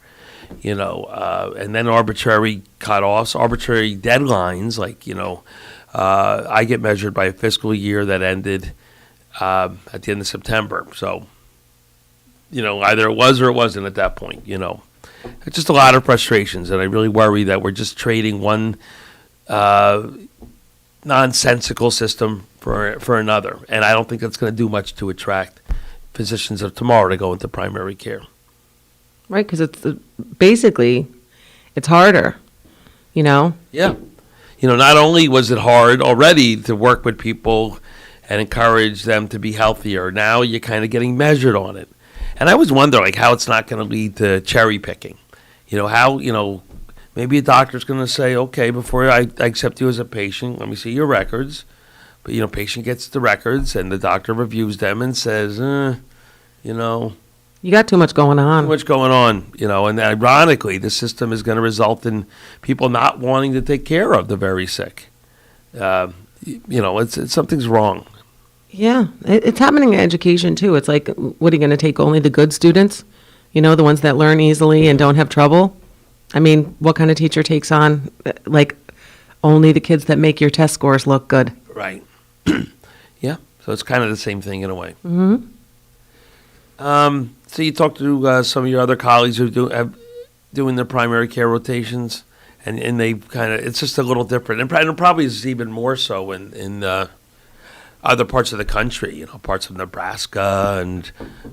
You know, and then arbitrary cutoffs, arbitrary deadlines. Like, you know, I get measured by a fiscal year that ended at the end of September. So, you know, either it was or it wasn't at that point. You know, it's just a lot of frustrations, and I really worry that we're just trading one nonsensical system for another. And I don't think that's going to do much to attract physicians of tomorrow to go into primary care. Right, because it's basically, it's harder, you know? Yeah. You know, not only was it hard already to work with people and encourage them to be healthier, now you're kind of getting measured on it. And I always wonder, like, how it's not going to lead to cherry picking. You know, how, you know, maybe a doctor's going to say, okay, before I accept you as a patient, let me see your records. But, patient gets the records and the doctor reviews them and says, You got too much going on. too much going on, and ironically, the system is going to result in people not wanting to take care of the very sick. It's something's wrong. Yeah, it's happening in education too. It's like, what are you going to take only the good students? The ones that learn easily and don't have trouble? I mean, what kind of teacher takes on, like, only the kids that make your test scores look good? Right. Yeah, so it's kind of the same thing in a way. Mm-hmm. So you talked to some of your other colleagues who doing their primary care rotations, and they kind of, it's just a little different. And probably is even more so in other parts of the country, parts of Nebraska and,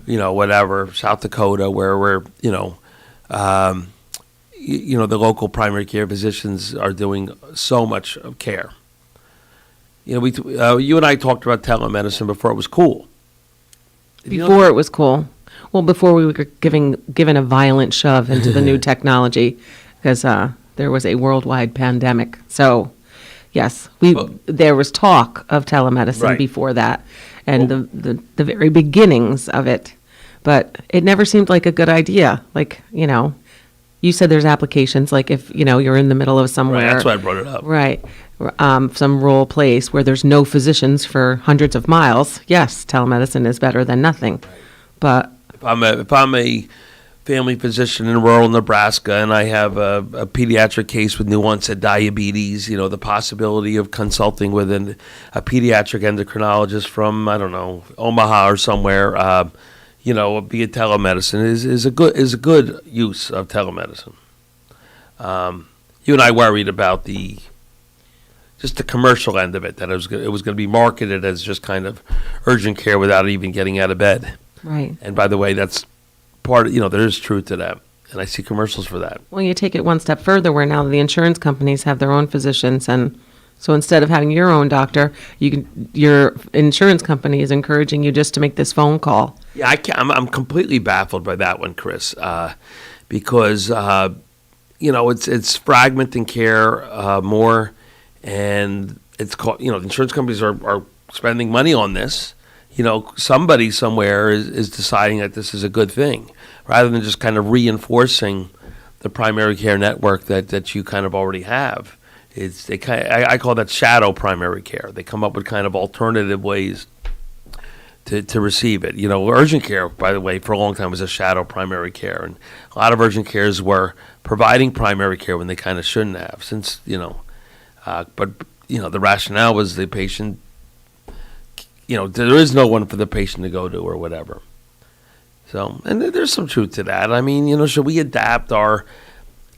whatever, South Dakota, where we're, the local primary care physicians are doing so much of care. You and I talked about telemedicine before it was cool. Before it was cool. Well, before we were given a violent shove into the new technology, because there was a worldwide pandemic. So, yes, there was talk of telemedicine before that, and the very beginnings of it. But it never seemed like a good idea. Like, you said there's applications, like if, you're in the middle of somewhere. Right, that's why I brought it up. Right. Some rural place where there's no physicians for hundreds of miles. Yes, telemedicine is better than nothing. Right. But if I'm a family physician in rural Nebraska and I have a pediatric case with new onset diabetes, the possibility of consulting with a pediatric endocrinologist from, I don't know, Omaha or somewhere, be it telemedicine is a good use of telemedicine. You and I worried about just the commercial end of it, that it was going to be marketed as just kind of urgent care without even getting out of bed. Right. And by the way, that's part of, there is truth to that. And I see commercials for that. Well, you take it one step further where now the insurance companies have their own physicians. And so instead of having your own doctor, your insurance company is encouraging you just to make this phone call. Yeah, I'm completely baffled by that one, Chris, because, it's fragmenting care more. And it's called, the insurance companies are spending money on this. Somebody somewhere is deciding that this is a good thing, rather than just kind of reinforcing the primary care network that you kind of already have. I call that shadow primary care. They come up with kind of alternative ways to receive it. Urgent care, by the way, for a long time was a shadow primary care, and a lot of urgent cares were providing primary care when they kind of shouldn't have, since but the rationale was the patient. There is no one for the patient to go to or whatever. So, and there's some truth to that. I mean, should we adapt our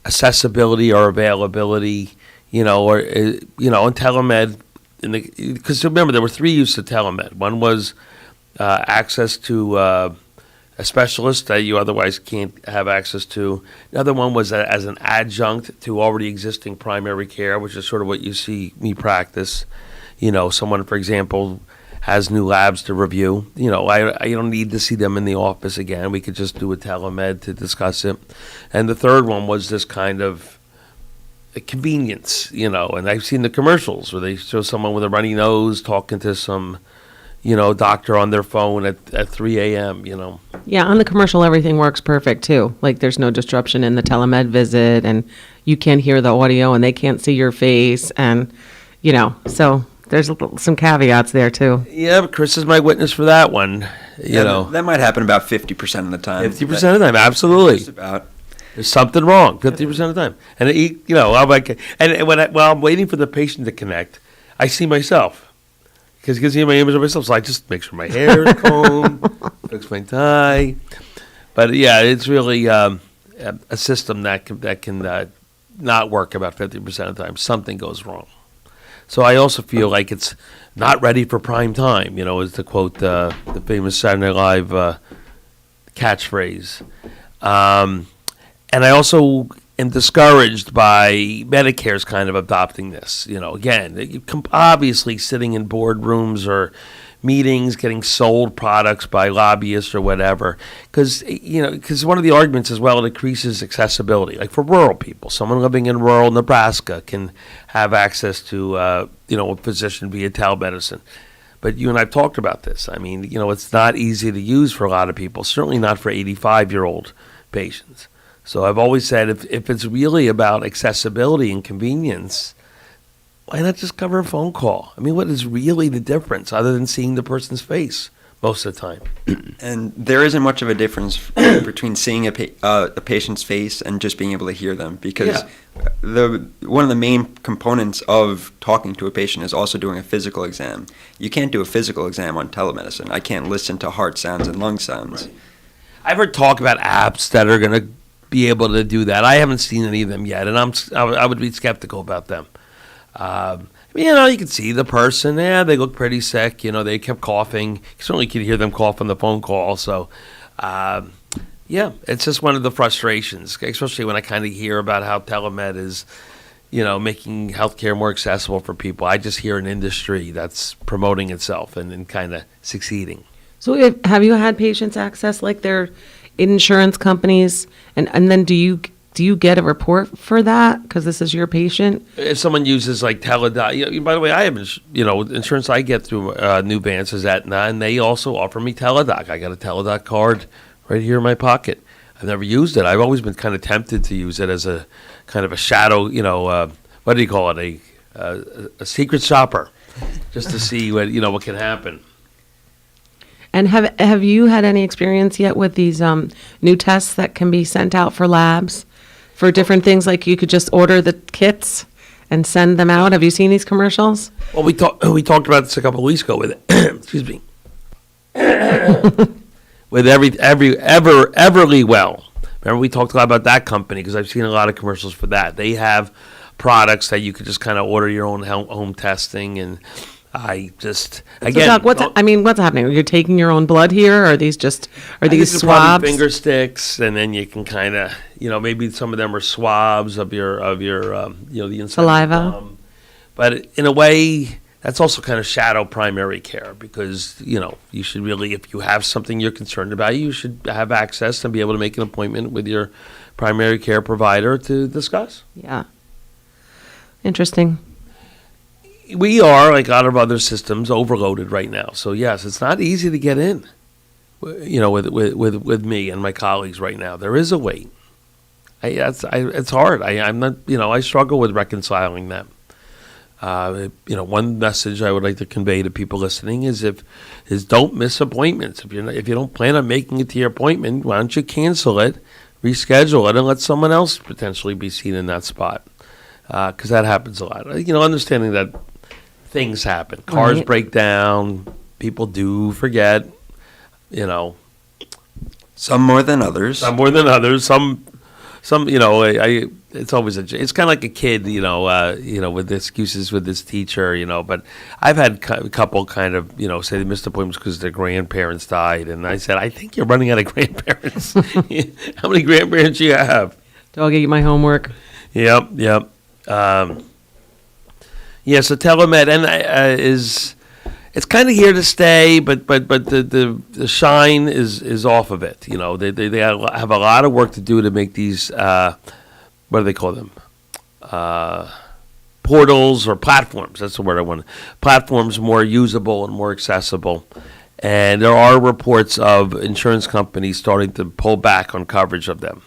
accessibility, our availability, or in telemed? Because remember, there were three uses of telemed. One was access to a specialist that you otherwise can't have access to. The other one was as an adjunct to already existing primary care, which is sort of what you see me practice. Someone, for example, has new labs to review. I don't need to see them in the office again. We could just do a telemed to discuss it. And the third one was this kind of convenience, and I've seen the commercials where they show someone with a runny nose talking to some, doctor on their phone at 3 a.m., Yeah, on the commercial, everything works perfect, too. Like, there's no disruption in the telemed visit, and you can't hear the audio, and they can't see your face, and, so there's some caveats there, too. Yeah, but Chris is my witness for that one, That might happen about 50% of the time. 50% of the time, absolutely. Just about. There's something wrong 50% of the time. And, I'm like, while I'm waiting for the patient to connect, I see myself. Because it gives me my image of myself, so I just make sure my hair is combed, fix my tie. But yeah, it's really a system that can not work about 50% of the time. Something goes wrong. So I also feel like it's not ready for prime time, is to quote the famous Saturday Night Live catchphrase. And I also am discouraged by Medicare's kind of adopting this. Again, obviously sitting in boardrooms or meetings, getting sold products by lobbyists or whatever, because one of the arguments as well, it increases accessibility. Like for rural people, someone living in rural Nebraska can have access to a physician via telemedicine. But you and I've talked about this. I mean, it's not easy to use for a lot of people, certainly not for 85-year-old patients. So I've always said if it's really about accessibility and convenience, why not just cover a phone call? I mean, what is really the difference other than seeing the person's face most of the time? And there isn't much of a difference between seeing a patient's face and just being able to hear them, because one of the main components of talking to a patient is also doing a physical exam. You can't do a physical exam on telemedicine. I can't listen to heart sounds and lung sounds. Right. I've heard talk about apps that are going to be able to do that. I haven't seen any of them yet, and I would be skeptical about them. You can see the person. Yeah, they look pretty sick. They kept coughing. You certainly can hear them cough on the phone call. So, it's just one of the frustrations, especially when I kind of hear about how telemed is, making healthcare more accessible for people. I just hear an industry that's promoting itself and kind of succeeding. So have you had patients access like their insurance companies, and then do you get a report for that because this is your patient? If someone uses like Teladoc, by the way, I have insurance I get through Nuvance is Aetna, and they also offer me Teladoc. I got a Teladoc card right here in my pocket. I've never used it. I've always been kind of tempted to use it as a kind of a shadow, what do you call it, a secret shopper, just to see what can happen. And have you had any experience yet with these new tests that can be sent out for labs for different things? Like you could just order the kits and send them out. Have you seen these commercials? Well, we talked about this a couple of weeks ago with excuse me with Everlywell. Remember we talked a lot about that company because I've seen a lot of commercials for that. They have products that you could just kind of order your own home testing and. What's happening? You're taking your own blood here, or are these swabs? Finger sticks, and then you can kind of, maybe some of them are swabs of your the inside saliva. But in a way, that's also kind of shadow primary care because you should really, if you have something you're concerned about, you should have access and be able to make an appointment with your primary care provider to discuss. Yeah. Interesting. We are, like a lot of other systems, overloaded right now. So yes, it's not easy to get in. With me and my colleagues right now, there is a wait. It's hard. I'm not. I struggle with reconciling them. One message I would like to convey to people listening is don't miss appointments. If you don't plan on making it to your appointment, why don't you cancel it, reschedule it, and let someone else potentially be seen in that spot? Because that happens a lot. Understanding that. Things happen. Cars break down. People do forget. Some more than others. Some. It's always it's kind of like a kid. With excuses with this teacher. But I've had a couple kind of say they missed appointments because their grandparents died, and I said, I think you're running out of grandparents. How many grandparents do you have? Do I get you my homework? Yep. So telemed it's kind of here to stay, but the shine is off of it. They have a lot of work to do to make these what do they call them? Portals or platforms. That's the word I want. Platforms more usable and more accessible. And there are reports of insurance companies starting to pull back on coverage of them,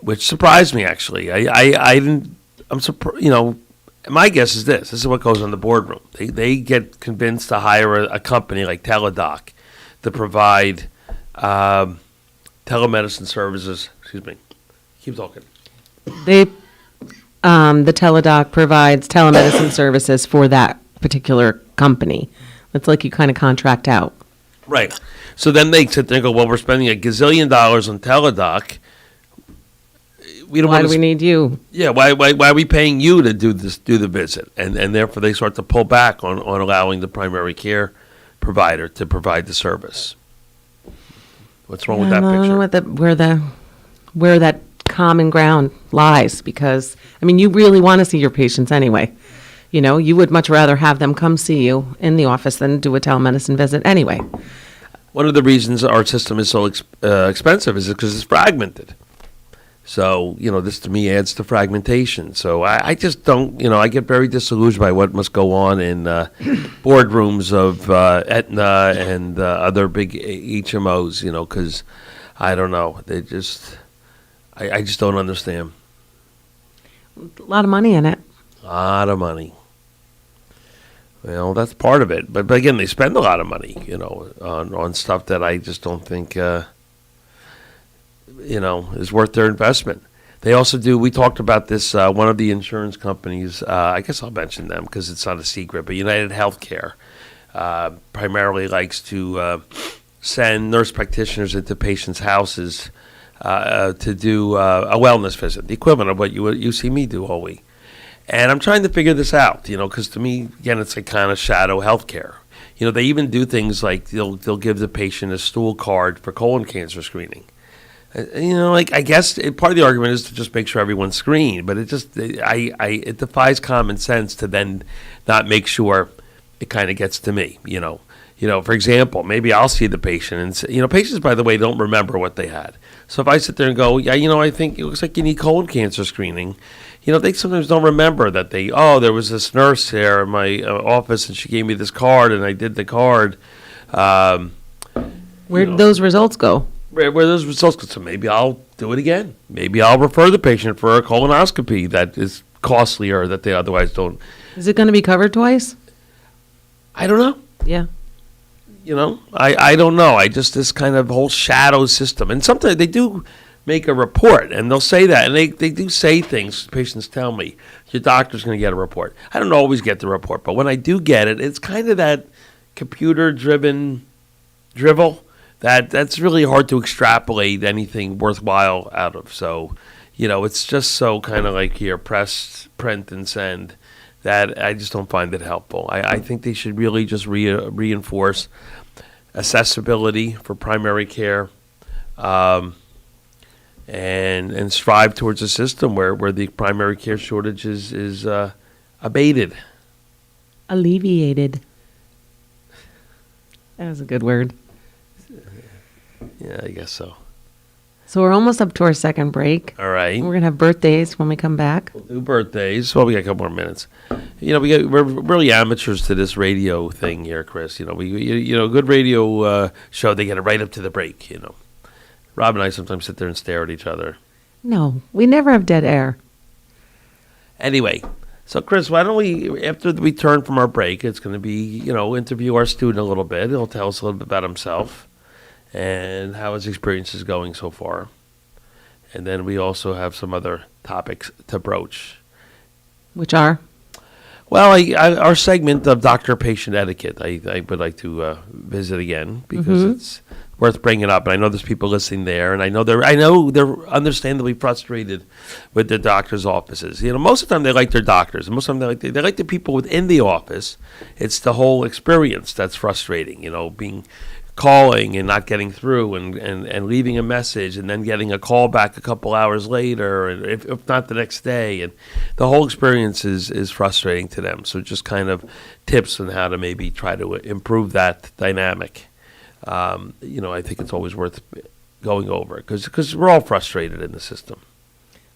which surprised me actually. I didn't. I'm surprised. My guess is this. This is what goes on the boardroom. They get convinced to hire a company like Teladoc to provide telemedicine services. Excuse me. Keep talking. The Teladoc provides telemedicine services for that particular company. It's like you kind of contract out. Right. So then they sit there and go, well, we're spending $1 gazillion on Teladoc. Why do we need you? Yeah, why are we paying you to do the visit? And therefore they start to pull back on allowing the primary care provider to provide the service. What's wrong with that picture? Where that common ground lies, because, I mean, you really want to see your patients anyway. You know, you would much rather have them come see you in the office than do a telemedicine visit anyway. One of the reasons our system is so expensive is because it's fragmented. So, this to me adds to fragmentation. So I just don't, I get very disillusioned by what must go on in boardrooms of Aetna and other big HMOs, because I don't know. They just, I just don't understand. A lot of money in it. A lot of money. Well, that's part of it. But again, they spend a lot of money, on stuff that I just don't think, is worth their investment. They also do, we talked about this, one of the insurance companies, I guess I'll mention them because it's not a secret, but United Healthcare primarily likes to send nurse practitioners into patients' houses to do a wellness visit, the equivalent of what you see me do all week. And I'm trying to figure this out, because to me, again, it's a kind of shadow healthcare. They even do things like they'll give the patient a stool card for colon cancer screening. I guess part of the argument is to just make sure everyone's screened, but it defies common sense to then not make sure it kind of gets to me. For example, maybe I'll see the patient and say, patients, by the way, don't remember what they had. So if I sit there and go, yeah, I think it looks like you need colon cancer screening. They sometimes don't remember that there was this nurse here in my office and she gave me this card and I did the card. Where'd those results go? Where those results go. So maybe I'll do it again. Maybe I'll refer the patient for a colonoscopy that is costlier that they otherwise don't. Is it going to be covered twice? I don't know. Yeah. I don't know. This kind of whole shadow system. And sometimes they do make a report, and they'll say that. And they do say things. Patients tell me, your doctor's going to get a report. I don't always get the report, but when I do get it, it's kind of that computer-driven drivel that's really hard to extrapolate anything worthwhile out of. So, it's just so kind of like here, press, print, and send, that I just don't find it helpful. I think they should really just reinforce accessibility for primary care, and strive towards a system where the primary care shortage is abated. Alleviated. That was a good word. Yeah, I guess so. So we're almost up to our second break. All right. We're going to have birthdays when we come back. We'll do birthdays. Well, we got a couple more minutes. We're really amateurs to this radio thing here, Chris. A good radio show, they get it right up to the break, Rob and I sometimes sit there and stare at each other. No, we never have dead air. Anyway, so Chris, why don't we, after we turn from our break, it's going to be, interview our student a little bit. He'll tell us a little bit about himself and how his experience is going so far. And then we also have some other topics to broach. Which are? Well, our segment of doctor-patient etiquette, I would like to visit again because it's worth bringing up. And I know there's people listening there, and I know they're understandably frustrated with their doctors' offices. Most of the time they like their doctors, and most of the time they like the people within the office. It's the whole experience that's frustrating. Being calling and not getting through and leaving a message and then getting a call back a couple hours later, and if not the next day. And the whole experience is frustrating to them. So just kind of tips on how to maybe try to improve that dynamic. I think it's always worth going over because we're all frustrated in the system.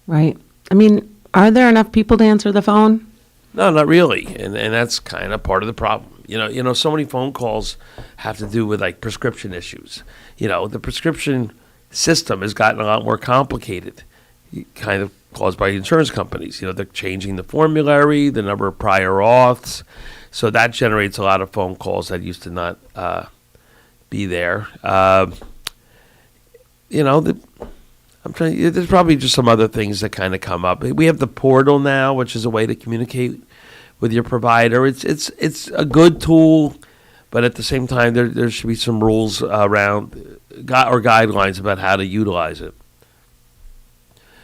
Right. I mean, are there enough people to answer the phone? No, not really. And that's kind of part of the problem. So many phone calls have to do with like prescription issues. The prescription system has gotten a lot more complicated, kind of caused by insurance companies. They're changing the formulary, the number of prior auths. So that generates a lot of phone calls that used to not be there. There's probably just some other things that kind of come up. We have the portal now, which is a way to communicate with your provider. It's a good tool, but at the same time, there should be some rules around or guidelines about how to utilize it.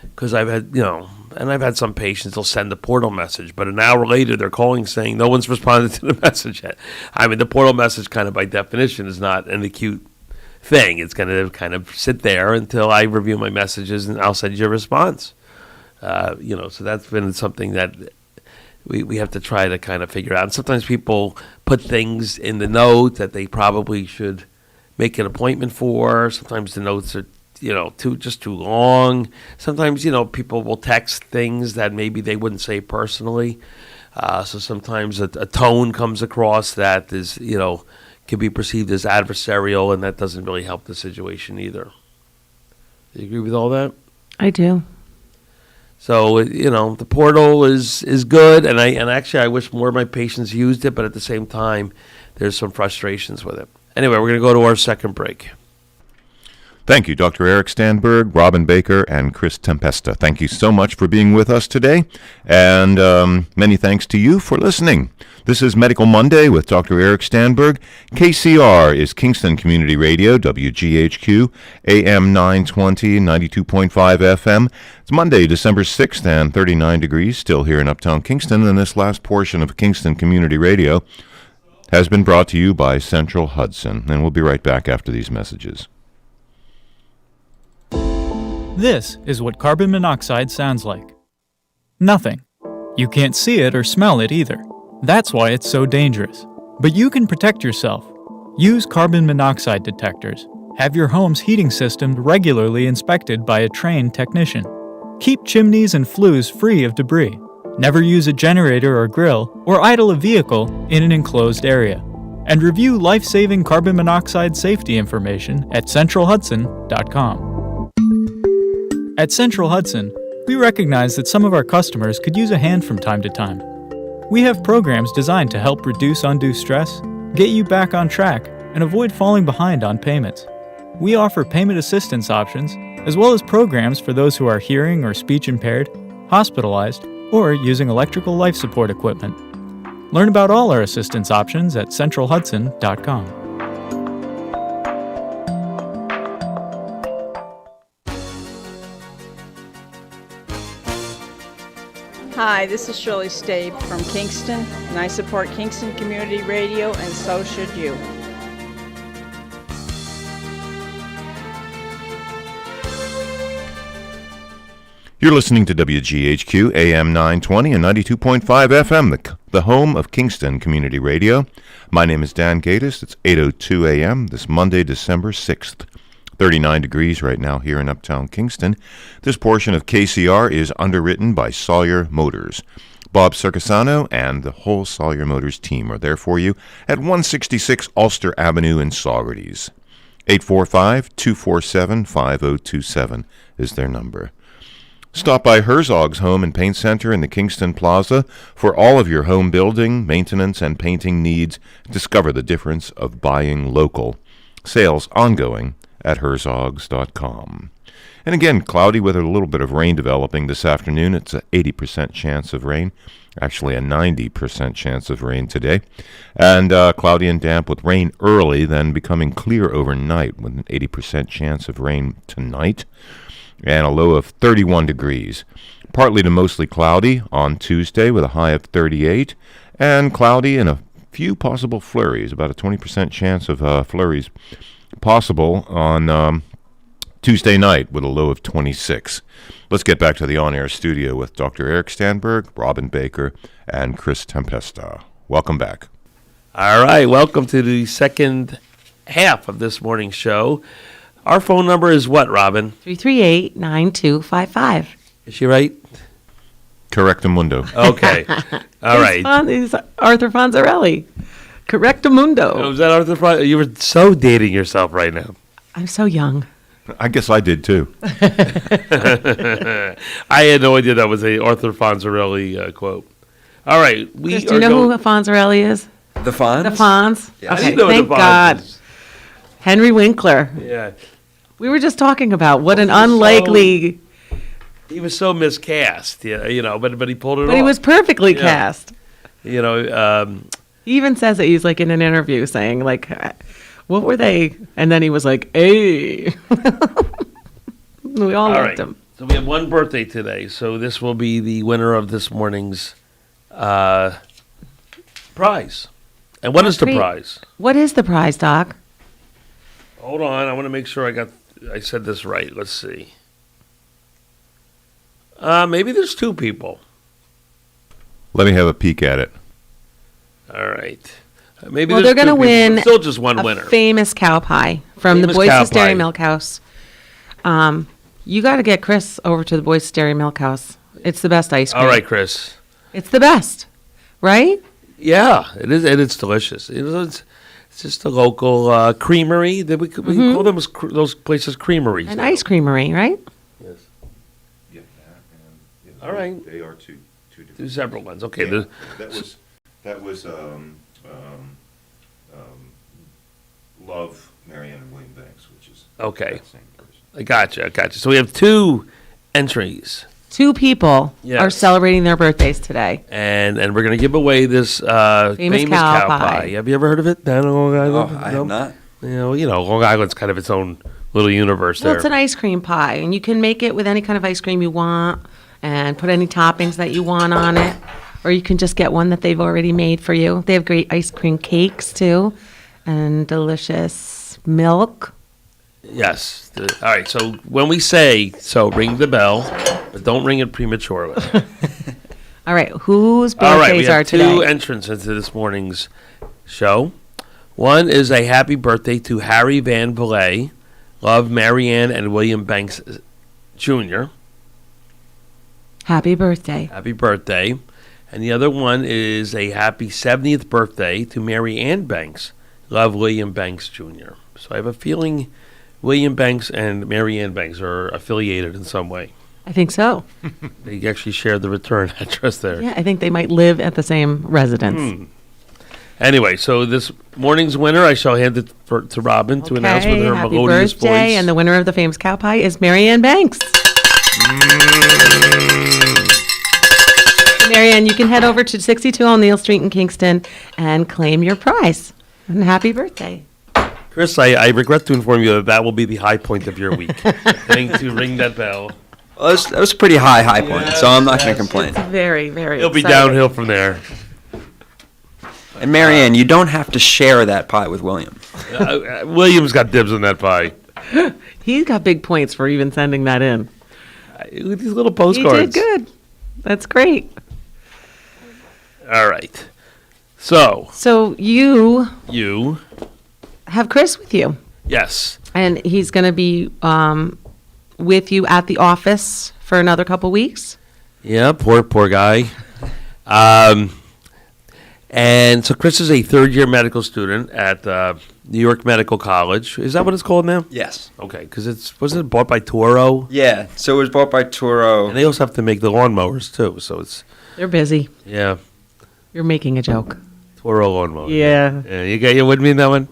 Because I've had some patients, they'll send a portal message, but an hour later they're calling saying no one's responded to the message yet. I mean, the portal message kind of by definition is not an acute thing. It's going to kind of sit there until I review my messages, and I'll send you a response. So that's been something that we have to try to kind of figure out. And sometimes people put things in the note that they probably should make an appointment for. Sometimes the notes are too long. Sometimes, people will text things that maybe they wouldn't say personally. So sometimes a tone comes across that is, can be perceived as adversarial, and that doesn't really help the situation either. Do you agree with all that? I do. So, the portal is good, and actually I wish more of my patients used it, but at the same time, there's some frustrations with it. Anyway, we're going to go to our second break. Thank you, Dr. Eric Stanberg, Robin Baker, and Chris Tempesta. Thank you so much for being with us today, and many thanks to you for listening. This is Medical Monday with Dr. Eric Stanberg. KCR is Kingston Community Radio, WGHQ, AM 920, 92.5 FM. It's Monday, December 6th, and 39 degrees, still here in Uptown Kingston, and this last portion of Kingston Community Radio has been brought to you by Central Hudson, and we'll be right back after these messages. This is what carbon monoxide sounds like. Nothing. You can't see it or smell it either. That's why it's so dangerous. But you can protect yourself. Use carbon monoxide detectors. Have your home's heating system regularly inspected by a trained technician. Keep chimneys and flues free of debris. Never use a generator or grill or idle a vehicle in an enclosed area. And review life-saving carbon monoxide safety information at centralhudson.com. At Central Hudson, we recognize that some of our customers could use a hand from time to time. We have programs designed to help reduce undue stress, get you back on track, and avoid falling behind on payments. We offer payment assistance options, as well as programs for those who are hearing or speech impaired, hospitalized, or using electrical life support equipment. Learn about all our assistance options at centralhudson.com. Hi, this is Shirley Stabe from Kingston, and I support Kingston Community Radio, and so should you. You're listening to WGHQ AM 920 and 92.5 FM, the home of Kingston Community Radio. My name is Dan Gatis. It's 8:02 a.m. this Monday, December 6th. 39 degrees right now here in Uptown Kingston. This portion of KCR is underwritten by Sawyer Motors. Bob Circasano and the whole Sawyer Motors team are there for you at 166 Ulster Avenue in Saugerties. 845-247-5027 is their number. Stop by Herzog's Home and Paint Center in the Kingston Plaza for all of your home building, maintenance, and painting needs. Discover the difference of buying local. Sales ongoing at herzogs.com. And again, cloudy with a little bit of rain developing this afternoon. It's an 80% chance of rain, actually a 90% chance of rain today. And cloudy and damp with rain early, then becoming clear overnight with an 80% chance of rain tonight. And a low of 31 degrees. Partly to mostly cloudy on Tuesday with a high of 38. And cloudy and a few possible flurries, about a 20% chance of flurries possible on Tuesday night with a low of 26. Let's get back to the on-air studio with Dr. Eric Stanberg, Robin Baker, and Chris Tempesta. Welcome back. All right, welcome to the second half of this morning's show. Our phone number is what, Robin? 338-9255. Is she right? Correctamundo. Okay. All right. It's Arthur Fonzarelli. Correctamundo. Oh, was that Arthur Fonzarelli? You were so dating yourself right now. I'm so young. I guess I did too. I had no idea that was a Arthur Fonzarelli quote. All right. Chris, do you know who Fonzarelli is? The Fonz? The Fonz? Yeah. Okay, I didn't know thank the Fonz God. is. Henry Winkler. Yeah. We were just talking about what an unlikely... He was so miscast, but he pulled it off. But he was perfectly cast. You know, he even says it. He's like in an interview saying, like, what were they? And then he was like, hey. We all liked him. So we have one birthday today. So this will be the winner of this morning's prize. And what is the prize? What is the prize, Doc? Hold on, I want to make sure I said this right. Let's see. Maybe there's 2 people. Let me have a peek at it. All right. Maybe Well, there's they're going to 2 people. win Still just one a winner. famous cow pie from the Famous Boyce's cow Dairy pie. Milk House. You got to get Chris over to the Boyce's Dairy Milk House. It's the best ice cream. All right, Chris. It's the best, right? Yeah, it is. And it's delicious. It's just a local creamery. We call them those places creameries. An now. ice creamery, right? Yes. Yeah, All right. They are two different. 2 separate ones. Okay. Yeah, that was Love, Marianne and William Banks, which is Okay. that same person. I gotcha. So we have 2 entries. 2 people Yes. are celebrating their birthdays today. And we're going to give away this famous cow cow pie. pie. Have you ever heard of it down in Long Island? I have not. Long Island's kind of its own little universe Well, there. it's an ice cream pie, and you can make it with any kind of ice cream you want and put any toppings that you want on it, or you can just get one that they've already made for you. They have great ice cream cakes, too, and delicious milk. Yes. All right. So when we say ring the bell, but don't ring it prematurely. All right, whose All right. We birthdays are have 2 today? entrants into this morning's show. One is a happy birthday to Harry Van Villay, love Marianne and William Banks Jr. Happy birthday. Happy birthday. And the other one is a happy 70th birthday to Mary Ann Banks, love William Banks Jr. So I have a feeling William Banks and Mary Ann Banks are affiliated in some way. I think so. They actually share the return address there. Yeah, I think they might live at the same residence. Anyway, so this morning's winner, I shall hand it to Robin to announce with her happy melodious birthday, voice. and the winner of the famous cow pie is Marianne Banks. Marianne, you can head over to 62 O'Neill Street in Kingston and claim your prize. And happy birthday. Chris, I regret to inform you that will be the high point of your week. Having to ring that bell. Well, that was a pretty high point, so I'm not going to complain. Very, very It'll be exciting. downhill from there. And Marianne, you don't have to share that pie with William. William's got dibs on that pie. He's got big points for even sending that in. With these little postcards. He did good. That's great. All right. So you have Chris with you. Yes. And he's going to be with you at the office for another couple weeks. Yeah, poor guy. And so Chris is a third-year medical student at New York Medical College. Is that what it's called now? Yes. Okay, because wasn't it bought by Toro? Yeah, so it was bought by Toro. And they also have to make the lawnmowers, too, so it's... They're busy. Yeah. You're making a joke. Toro lawnmower. Yeah. You with me in that one?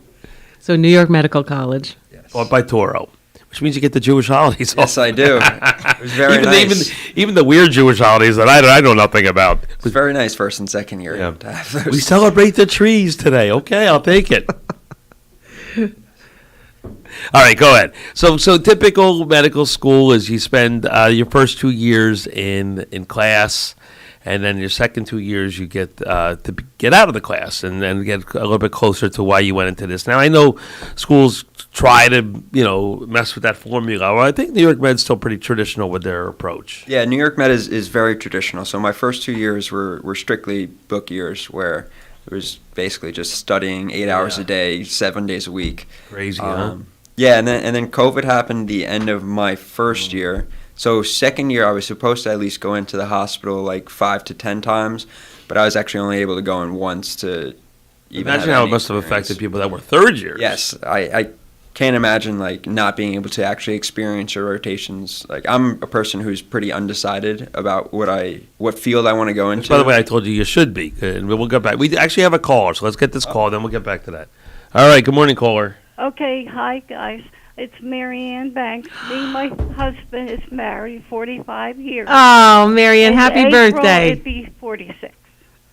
So New York Medical College. Yes. Bought by Toro. Which means you get the Jewish holidays. Yes, I do. It was very nice. Even the weird Jewish holidays that I know nothing about. It's very nice first and second year Yeah. to have those. We celebrate the trees today. Okay, I'll take it. All right, go ahead. So typical medical school is you spend your first 2 years in class, and then your second 2 years you get to get out of the class and then get a little bit closer to why you went into this. Now I know schools try to mess with that formula. Well, I think New York Med's still pretty traditional with their approach. Yeah, New York Med is very traditional. So my first 2 years were strictly book years where it was basically just studying 8 hours a day, 7 days a week. Crazy, huh? Yeah, and then COVID happened the end of my first year. So second year, I was supposed to at least go into the hospital like 5 to 10 times, but I was actually only able to go in once to even Imagine have how it any must have experience. affected people that were third years. Yes, I can't imagine like not being able to actually experience your rotations. Like I'm a person who's pretty undecided about what field I want to go into. By the way, I told you should be, and we'll get back. We actually have a caller, so let's get this call, then we'll get back to that. All right, good morning, caller. Okay, hi guys. It's Marianne Banks. Me and my husband is married 45 years. Oh, Marianne, In happy April, birthday. It'd be 46.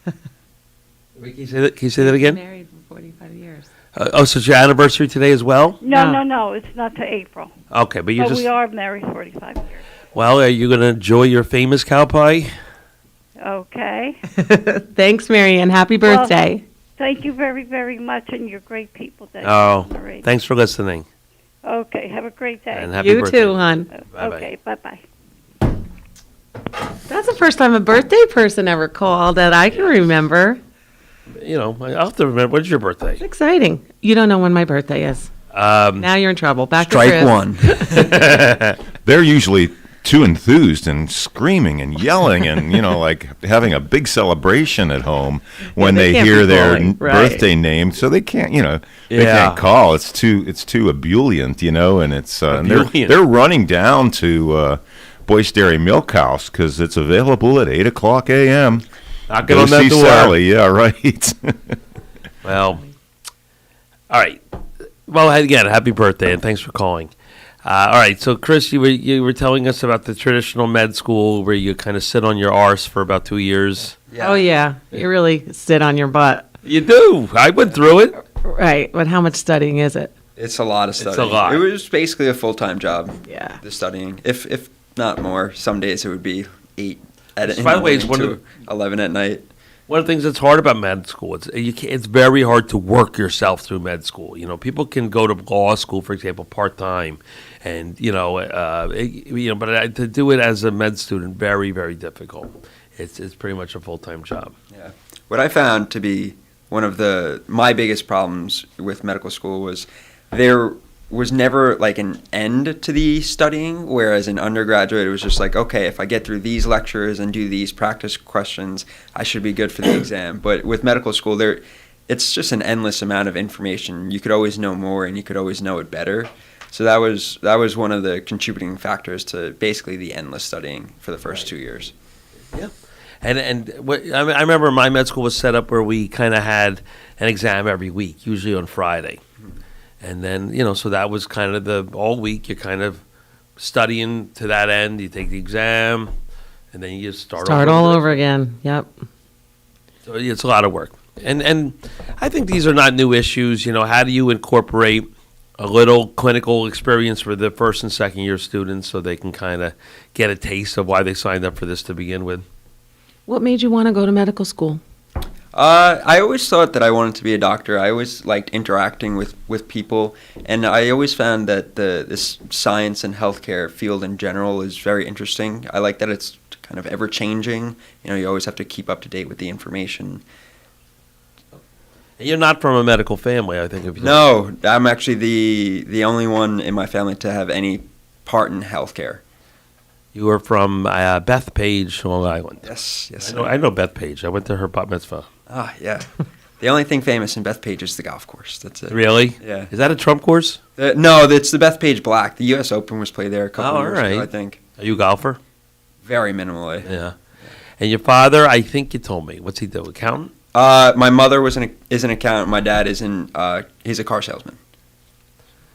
Can you say that again? Married for 45 years. So it's your anniversary today as well? No, it's not to April. Okay, but we are married 45 years. Well, are you going to enjoy your famous cow pie? Okay. Thanks, Marianne. Happy birthday. Well, thank you very, very much, and you're great people. That Oh, on the radio. thanks for listening. Okay, have a great day. And happy You birthday. too, hon. Bye-bye. Okay, bye-bye. That's the first time a birthday person ever called that I can remember. You know, I'll have to remember. When's your birthday? It's exciting. You don't know when my birthday is. Now you're in trouble. Back Strike to Chris. one. They're usually too enthused and screaming and yelling and, like having a big celebration at home when they they can't hear be their calling, right. birthday name. So they can't, they Yeah. can't call. It's too ebullient, and it's and Ebullient. they're running down to Boyce Dairy Milk House because it's available at 8:00 a.m. Knocking Go on that see door. Sally. Yeah, right. Well, all right. Well, again, happy birthday, and thanks for calling. All right, so Chris, you were telling us about the traditional med school where you kind of sit on your arse for about 2 years. Oh, yeah. You really sit on your butt. You do. I went through it. Right. But how much studying is it? It's a lot of It's studying. a lot. It was basically a full-time job. Yeah. The studying. If not more, some days it would be 8 in By the the way, it's morning one to 11 at night. One of the things that's hard about med school, it's very hard to work yourself through med school. People can go to law school, for example, part-time, and, but to do it as a med student, very, very difficult. It's pretty much a full-time job. Yeah. What I found to be one of my biggest problems with medical school was there was never like an end to the studying, whereas in undergraduate it was just like, okay, if I get through these lectures and do these practice questions, I should be good for the exam. But with medical school, it's just an endless amount of information. You could always know more and you could always know it better. So that was one of the contributing factors to basically the endless studying for the first 2 years. Yeah. And I remember my med school was set up where we kind of had an exam every week, usually on Friday. And then, so that was kind of all week you're kind of studying to that end. You take the exam, and then you start all over again. Yep. So it's a lot of work. And I think these are not new issues. How do you incorporate a little clinical experience for the first and second year students so they can kind of get a taste of why they signed up for this to begin with? What made you want to go to medical school? I always thought that I wanted to be a doctor. I always liked interacting with people, and I always found that this science and healthcare field in general is very interesting. I like that it's kind of ever-changing. You always have to keep up to date with the information. You're not from a medical family, I think. No, I'm actually the only one in my family to have any part in healthcare. You are from Bethpage, Long Island. Yes. I know Bethpage. I went to her bat mitzvah. Ah, yeah. The only thing famous in Bethpage is the golf course. That's it. Really? Yeah. Is that a Trump course? No, it's the Bethpage Black. The U.S. Open was played there a couple all years right. ago, I think. Are you a golfer? Very minimally. Yeah. And your father, I think you told me. What's he do? Accountant? My mother is an accountant. My dad he's a car salesman.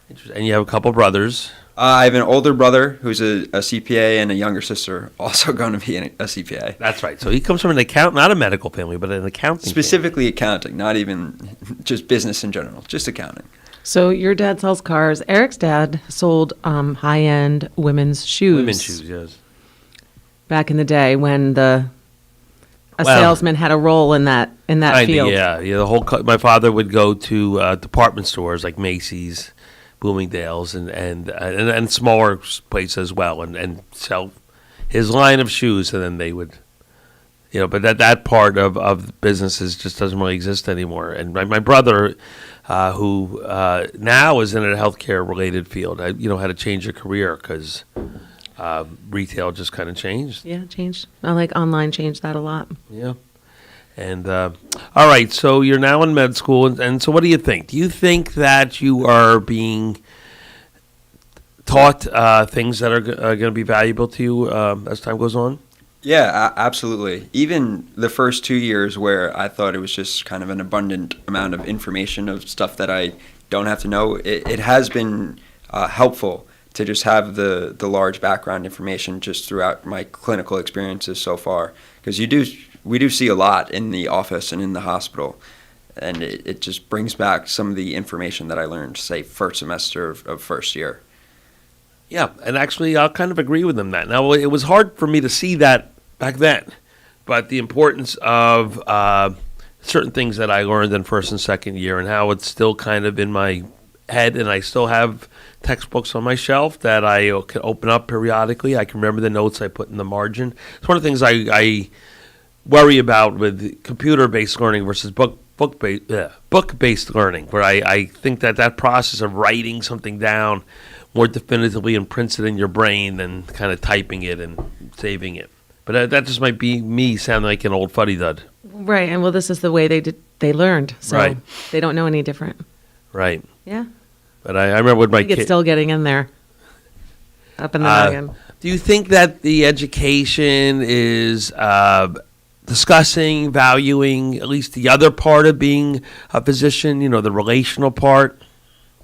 Interesting. And you have a couple brothers. I have an older brother who's a CPA and a younger sister also going to be a CPA. That's right. So he comes from an accountant, not a medical family, but an accounting Specifically accounting, not even just business in general, just accounting. So your dad sells cars. Eric's dad sold high-end women's shoes. Women's shoes, yes. Back in the day when salesman had a role in that field. Yeah. My father would go to department stores like Macy's, Bloomingdale's, and smaller places as well, and sell his line of shoes, and then they would, but that part of businesses just doesn't really exist anymore. And my brother, who now is in a healthcare related field, had to change a career because retail just kind of changed. Yeah, changed. I like online changed that a lot. Yeah. And all right, so you're now in med school, and so what do you think? Do you think that you are being taught things that are going to be valuable to you as time goes on? Yeah, absolutely. Even the first 2 years where I thought it was just kind of an abundant amount of information of stuff that I don't have to know, it has been helpful to just have the large background information just throughout my clinical experiences so far. Because we do see a lot in the office and in the hospital, and it just brings back some of the information that I learned, say, first semester of first year. Yeah, and actually I'll kind of agree with them that. Now, it was hard for me to see that back then, but the importance of certain things that I learned in first and second year and how it's still kind of in my head, and I still have textbooks on my shelf that I can open up periodically. I can remember the notes I put in the margin. It's one of the things I worry about with computer-based learning versus book-based learning, where I think that process of writing something down more definitively and prints it in your brain than kind of typing it and saving it. But that just might be me sounding like an old fuddy-dud. Right, and well, this is the way they learned, so Right. they don't know any different. Right. Yeah. But I remember with my I think it's kid. still getting in there, up in the noggin. Do you think that the education is discussing, valuing at least the other part of being a physician, the relational part?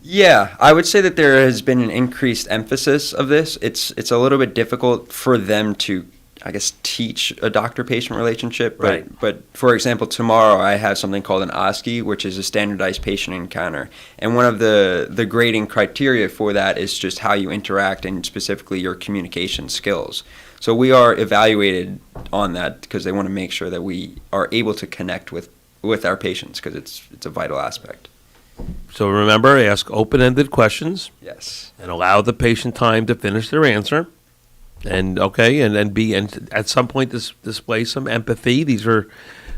Yeah, I would say that there has been an increased emphasis of this. It's a little bit difficult for them to, I guess, teach a doctor-patient relationship. But for example, tomorrow I have something called an OSCE, which is a standardized patient encounter. And one of the grading criteria for that is just how you interact and specifically your communication skills. So we are evaluated on that because they want to make sure that we are able to connect with our patients because it's a vital aspect. So remember, ask open-ended questions. Yes. And allow the patient time to finish their answer. And at some point display some empathy. These are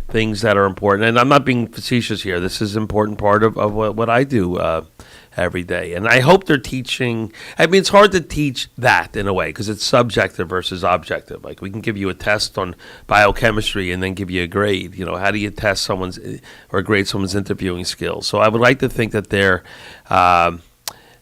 things that are important. And I'm not being facetious here. This is an important part of what I do every day. And I hope they're teaching. I mean, it's hard to teach that in a way because it's subjective versus objective. Like we can give you a test on biochemistry and then give you a grade. How do you test someone's or grade someone's interviewing skills? So I would like to think that they're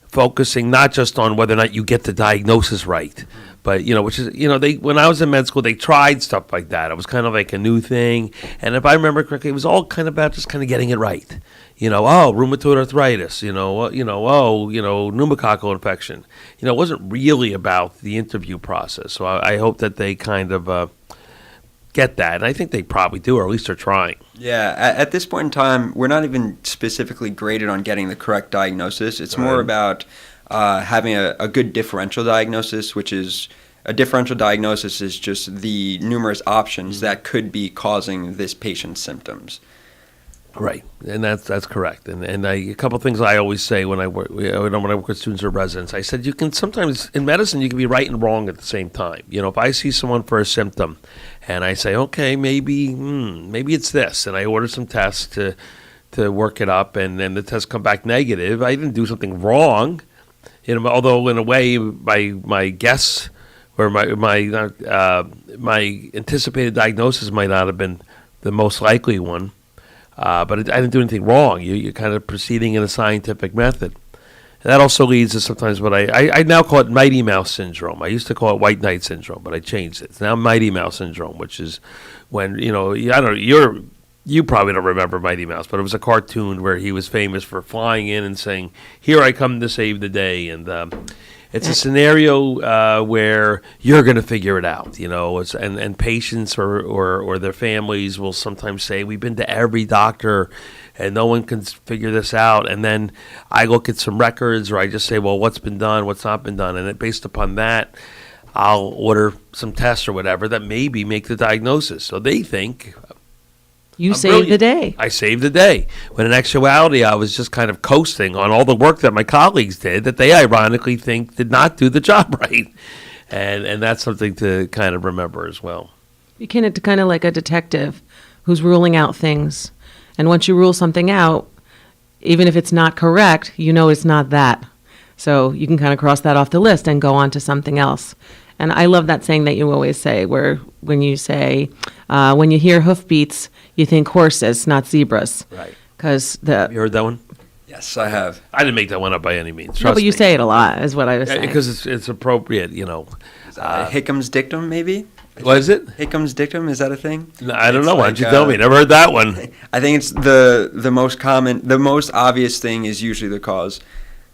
focusing not just on whether or not you get the diagnosis right, but which is they when I was in med school they tried stuff like that. It was kind of like a new thing, and if I remember correctly, it was all kind of about just kind of getting it right. Rheumatoid arthritis. Pneumococcal infection. It wasn't really about the interview process. So I hope that they kind of get that, and I think they probably do, or at least they're trying. Yeah, at this point in time, we're not even specifically graded on getting the correct diagnosis. It's more about having a good differential diagnosis, which is a differential diagnosis is just the numerous options that could be causing this patient's symptoms. Right, and that's correct. And a couple of things I always say when I work with students or residents, I said you can sometimes in medicine you can be right and wrong at the same time. If I see someone for a symptom, and I say, okay, maybe it's this, and I order some tests to work it up, and then the tests come back negative. I didn't do something wrong, although in a way my guess or my anticipated diagnosis might not have been the most likely one. But I didn't do anything wrong. You're kind of proceeding in a scientific method. And that also leads to sometimes what I now call it Mighty Mouse syndrome. I used to call it White Knight syndrome, but I changed it. It's now Mighty Mouse syndrome, which is when, you probably don't remember Mighty Mouse, but it was a cartoon where he was famous for flying in and saying, "Here I come to save the day." And it's a scenario where you're going to figure it out, and patients or their families will sometimes say, we've been to every doctor and no one can figure this out. And then I look at some records or I just say, well, what's been done, what's not been done? And based upon that, I'll order some tests or whatever that maybe make the diagnosis. So they think you saved the day. I saved the day. When in actuality, I was just kind of coasting on all the work that my colleagues did that they ironically think did not do the job right. And that's something to kind of remember as well. You can kind of like a detective who's ruling out things. And once you rule something out, even if it's not correct, it's not that. So you can kind of cross that off the list and go on to something else. And I love that saying that you always say, where when you say, when you hear hoofbeats, you think horses, not zebras. Right. Have you heard that one? Yes, I have. I didn't make that one up by any means. No, but you say it a lot, is what I was saying. Because it's appropriate, Hickham's dictum, maybe? What is it? Hickham's dictum, is that a thing? No, I don't know. Why don't you tell me? Never heard that one. I think it's the most common, the most obvious thing is usually the cause.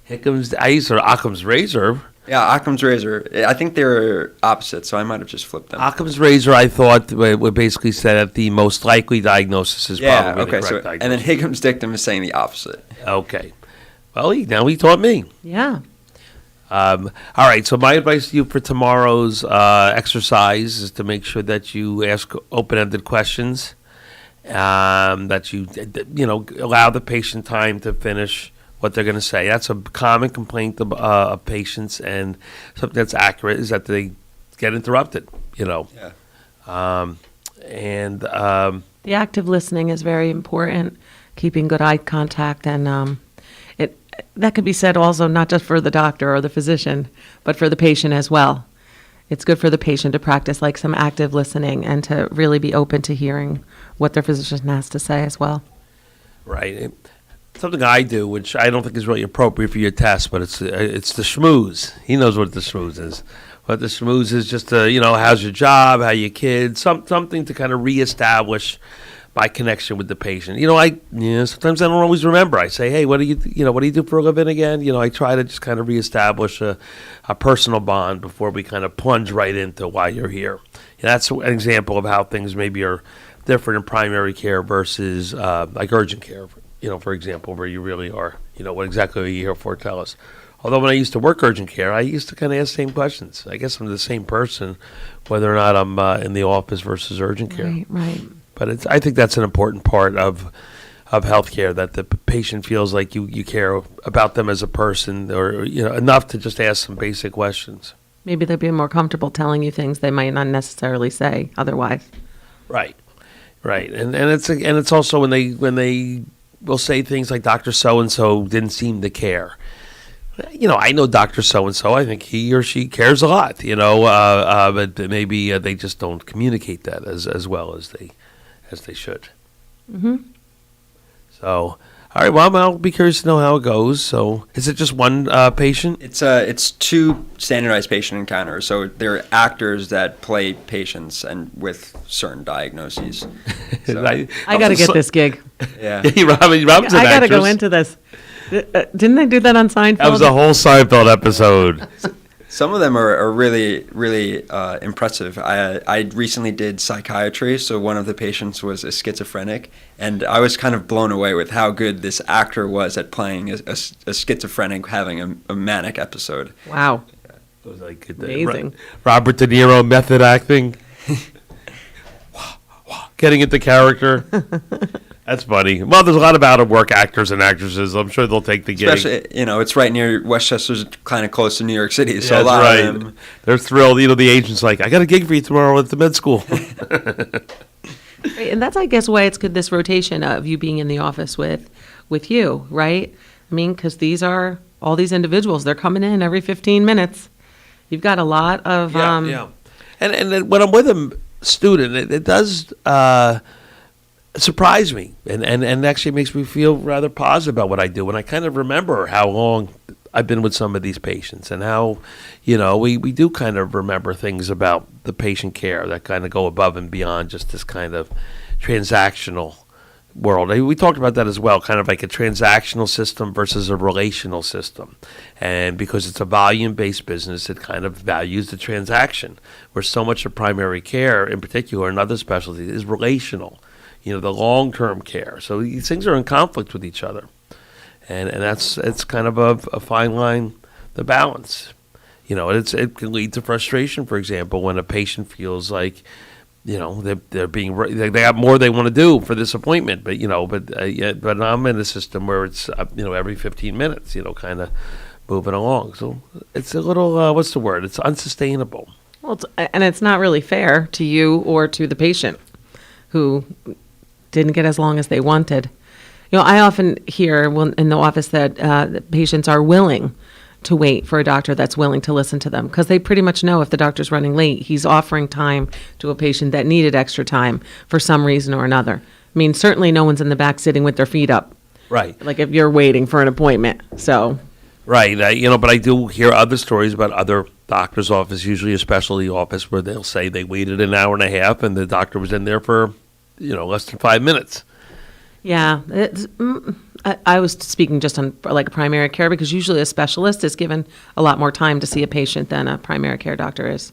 Hickham's, I used to Occam's razor. Yeah, Occam's razor. I think they were opposite, so I might have just flipped them. Occam's razor, I thought, would basically say that the most likely diagnosis is probably the correct diagnosis. And then Hickham's dictum is saying the opposite. Okay. Well, now he taught me. Yeah. All right, so my advice to you for tomorrow's exercise is to make sure that you ask open-ended questions, that you allow the patient time to finish what they're going to say. That's a common complaint of patients, and something that's accurate is that they get interrupted, Yeah. The active listening is very important, keeping good eye contact, and that could be said also not just for the doctor or the physician, but for the patient as well. It's good for the patient to practice like some active listening and to really be open to hearing what their physician has to say as well. Right. Something I do, which I don't think is really appropriate for your test, but it's the schmooze. He knows what the schmooze is. What the schmooze is just, how's your job, how your kids, something to kind of reestablish my connection with the patient. Sometimes I don't always remember. I say, hey, what do you do for a living again? I try to just kind of reestablish a personal bond before we kind of plunge right into why you're here. That's an example of how things maybe are different in primary care versus like urgent care, for example, where you really are, what exactly are you here for? Tell us. Although when I used to work urgent care, I used to kind of ask the same questions. I guess I'm the same person, whether or not I'm in the office versus urgent care. Right. But I think that's an important part of healthcare, that the patient feels like you care about them as a person, or enough to just ask some basic questions. Maybe they'll be more comfortable telling you things they might not necessarily say otherwise. Right, and it's also when they will say things like Dr. So and so didn't seem to care. I know Dr. So and so. I think he or she cares a lot. But maybe they just don't communicate that as well as they should. Mm-hmm. So, all right. Well, I'll be curious to know how it goes. So, is it just one patient? It's two standardized patient encounters. So they're actors that play patients and with certain diagnoses. So, I got to get this gig. Yeah. Robin's an I got to go actress. into this. Didn't they do that on Seinfeld? That was a whole Seinfeld episode. Some of them are really, really impressive. I recently did psychiatry, so one of the patients was a schizophrenic, and I was kind of blown away with how good this actor was at playing a schizophrenic having a manic episode. Wow. It was like amazing. Robert De Niro method acting. Getting into character. That's funny. Well, there's a lot of out-of-work actors and actresses. I'm sure they'll take the gig. Especially, it's right near Westchester's, kind of close to New York City. So Yeah, a lot that's of right. them. They're thrilled. The agent's like, I got a gig for you tomorrow at the med school. Right, and that's, I guess, why it's good, this rotation of you being in the office with you, right? I mean, because these are all these individuals. They're coming in every 15 minutes. You've got a lot of... Yeah. And then when I'm with a student, it does... surprise me and actually makes me feel rather positive about what I do. And I kind of remember how long I've been with some of these patients, and how, we do kind of remember things about the patient care that kind of go above and beyond just this kind of transactional world. We talked about that as well, kind of like a transactional system versus a relational system. And because it's a volume-based business, it kind of values the transaction, where so much of primary care, in particular, and other specialties, is relational. The long-term care. So these things are in conflict with each other. And it's kind of a fine line, the balance. It can lead to frustration, for example, when a patient feels like, they're being, they got more they want to do for this appointment, but I'm in a system where it's, every 15 minutes, kind of moving along. So it's a little, what's the word? It's unsustainable. Well, it's not really fair to you or to the patient who didn't get as long as they wanted. I often hear in the office that patients are willing to wait for a doctor that's willing to listen to them, because they pretty much know if the doctor's running late, he's offering time to a patient that needed extra time for some reason or another. I mean, certainly no one's in the back sitting with their feet up. Right. Like if you're waiting for an appointment. So. Right. But I do hear other stories about other doctor's office, usually a specialty office, where they'll say they waited an hour and a half and the doctor was in there for less than 5 minutes. Yeah, I was speaking just on like primary care, because usually a specialist is given a lot more time to see a patient than a primary care doctor is.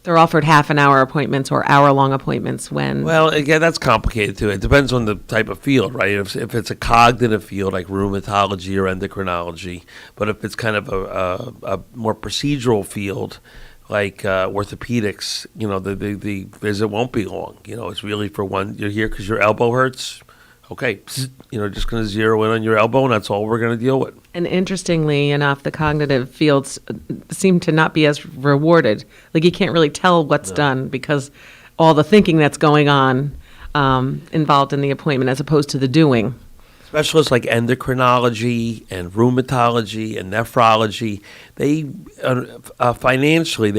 They're offered half-an-hour appointments or hour-long appointments when... Well, again, that's complicated too. It depends on the type of field, right? If it's a cognitive field like rheumatology or endocrinology, but if it's kind of a more procedural field, like orthopedics, the visit won't be long. It's really for one, you're here because your elbow hurts. Okay, just going to zero in on your elbow, and that's all we're going to deal with. And interestingly enough, the cognitive fields seem to not be as rewarded. Like you can't really tell what's done because all the thinking that's going on involved in the appointment as opposed to the doing. Specialists like endocrinology and rheumatology and nephrology, they financially,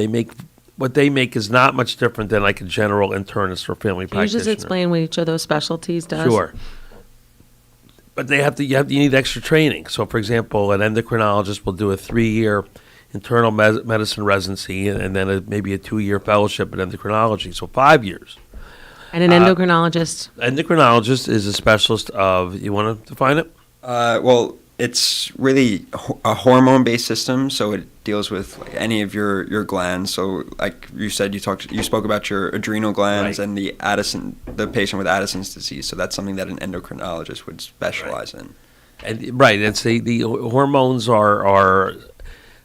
what they make is not much different than like a general internist or family Can you practitioner. just explain what each of those specialties does? Sure. But you need extra training. So, for example, an endocrinologist will do a 3-year internal medicine residency and then maybe a 2-year fellowship in endocrinology, so 5 years. And an endocrinologist? Endocrinologist is a specialist of, you want to define it? Well, it's really a hormone-based system, so it deals with any of your glands. So, like you said, you spoke about your adrenal glands and the patient with Addison's disease. So that's something that an endocrinologist would specialize in. And it's the hormones are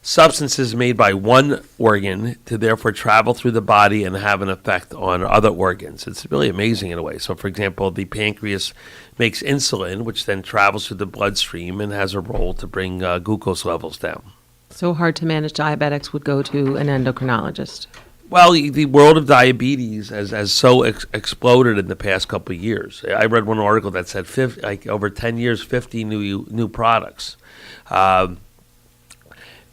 substances made by one organ to therefore travel through the body and have an effect on other organs. It's really amazing in a way. So, for example, the pancreas makes insulin, which then travels through the bloodstream and has a role to bring glucose levels down. So hard to manage diabetics would go to an endocrinologist. Well, the world of diabetes has so exploded in the past couple of years. I read one article that said over 10 years, 50 new products.